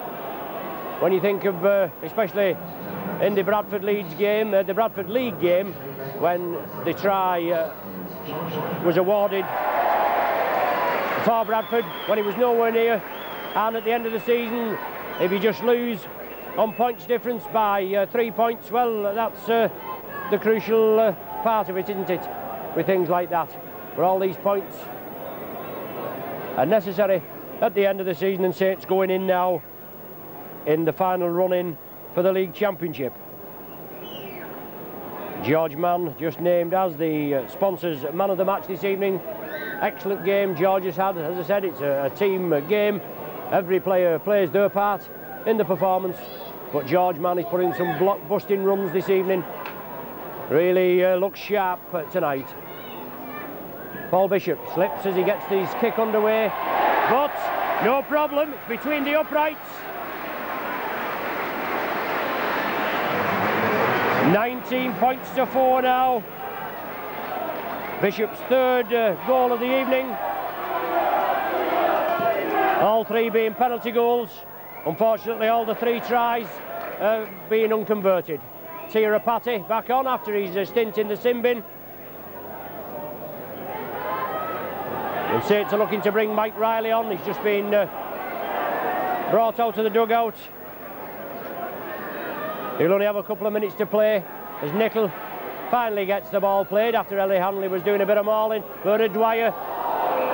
When you think of, especially in the Bradford Leeds game, the Bradford League game, when the try was awarded for Bradford, when he was nowhere near. And at the end of the season, if you just lose on points difference by 3 points, well, that's the crucial part of it, isn't it? With things like that, where all these points are necessary at the end of the season, and Saints going in now in the final run-in for the League Championship. George Mann just named as the sponsors man of the match this evening. Excellent game George has had. As I said, it's a team game. Every player plays their part in the performance, but George Mann is putting some block-busting runs this evening. Really looks sharp tonight. Paul Bishop slips as he gets his kick underway, but no problem, it's between the uprights. 19 points to 4 now. Bishop's third goal of the evening. All 3 being penalty goals. Unfortunately, all the 3 tries being unconverted. Tirapati back on after his stint in the sin bin. And Saints are looking to bring Mike Riley on. He's just been brought out of the dugout. He'll only have a couple of minutes to play as Nicol finally gets the ball played after Ellie Hanley was doing a bit of mauling. Bernard Dwyer,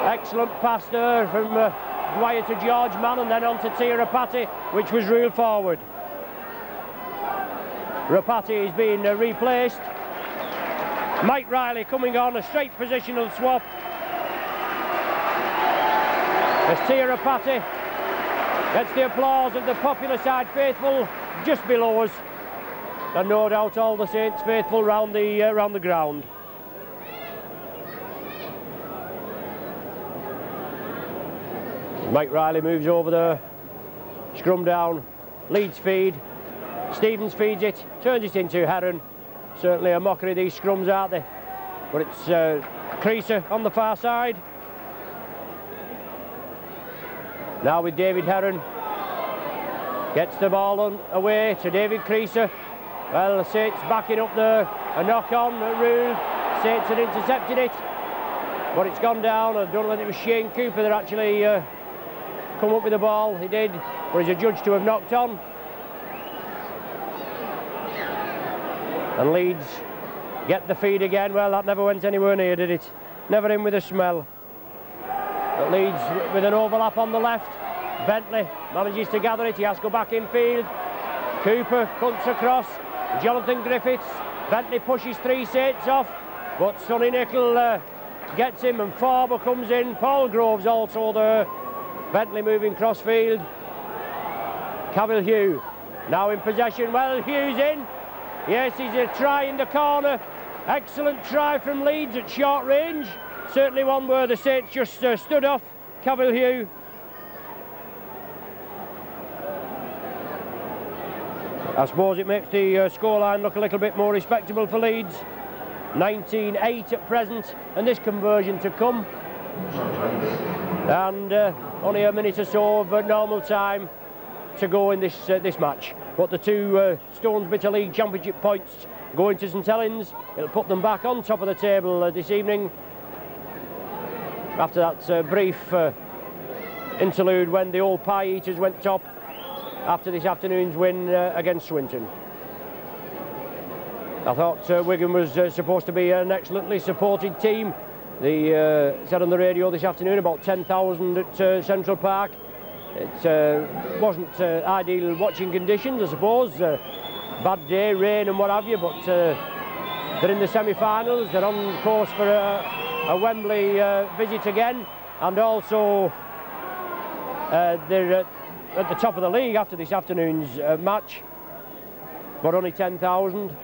excellent pass there from Dwyer to George Mann, and then on to Tirapati, which was ruled forward. Rapati is being replaced. Mike Riley coming on, a straight positional swap. As Tirapati gets the applause of the popular side faithful just below us, and no doubt all the Saints faithful round the ground. Mike Riley moves over there, scrum down, Leeds feed. Stevens feeds it, turns it into Heron. Certainly a mockery, these scrums, aren't they? But it's Creaser on the far side. Now with David Heron. Gets the ball away to David Creaser. Well, Saints backing up there. A knock on at Rule. Saints had intercepted it, but it's gone down. I don't know whether it was Shane Cooper that actually come up with the ball. He did, but he's adjudged to have knocked on. And Leeds get the feed again. Well, that never went anywhere near, did it? Never in with a smell. But Leeds with an overlap on the left. Bentley manages to gather it. He has to go back in field. Cooper cuts across. Jonathan Griffiths. Bentley pushes 3 Saints off, but Sonny Nicol gets him, and Farber comes in. Paul Groves also there. Bentley moving cross field. Cavill Hugh now in possession. Well, Hugh's in. Yes, he's a try in the corner. Excellent try from Leeds at short range. Certainly one where the Saints just stood off Cavill Hugh. I suppose it makes the scoreline look a little bit more respectable for Leeds. 19-8 at present, and this conversion to come. And only a minute or so of normal time to go in this match. But the 2 Stones Bitter League Championship points going to St Helens. It'll put them back on top of the table this evening. After that brief interlude when the old pie eaters went top after this afternoon's win against Swinton. I thought Wigan was supposed to be an excellently supported team. They said on the radio this afternoon about 10,000 at Central Park. It wasn't ideal watching conditions, I suppose. Bad day, rain and what have you, but they're in the semi-finals. They're on course for a Wembley visit again, and also they're at the top of the league after this afternoon's match, but only 10,000.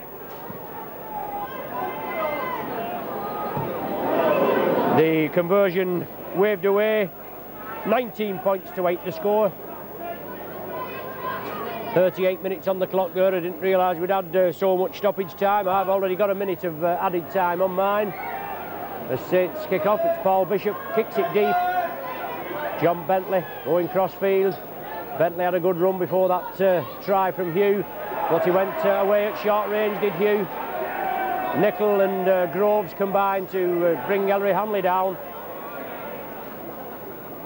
The conversion waved away. 19 points to 8 the score. 38 minutes on the clock there. I didn't realise we'd had so much stoppage time. I've already got a minute of added time on mine. The Saints kick off. It's Paul Bishop, kicks it deep. John Bentley going cross field. Bentley had a good run before that try from Hugh, but he went away at short range, did Hugh. Nicol and Groves combined to bring Ellery Hanley down.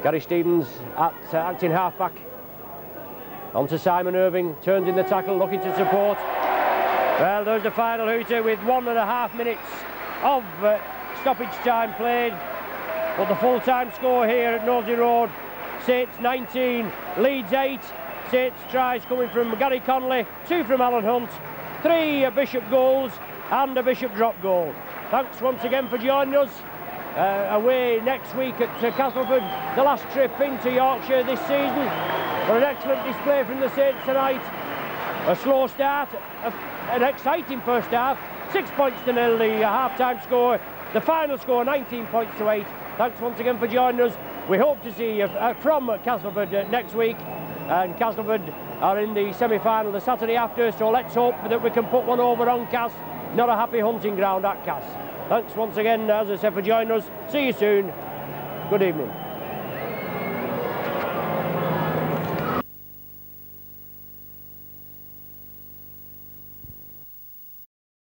Gary Stevens at acting halfback. On to Simon Irving, turns in the tackle, looking to support. Well, there's the final hooter with 1.5 minutes of stoppage time played. But the full-time score here at Nosey Road, Saints 19, Leeds 8. Saints tries coming from Gary Connolly, 2 from Alan Hunt, 3 Bishop goals and a Bishop drop goal. Thanks once again for joining us. Away next week at Castleford, the last trip into Yorkshire this season. But an excellent display from the Saints tonight. A slow start, an exciting first half. 6 points to 0, the half-time score. The final score, 19 points to 8. Thanks once again for joining us. We hope to see you from Castleford next week. And Castleford are in the semi-final the Saturday after, so let's hope that we can put one over on Cass. Not a happy hunting ground at Cass. Thanks once again, as I said, for joining us. See you soon. Good evening.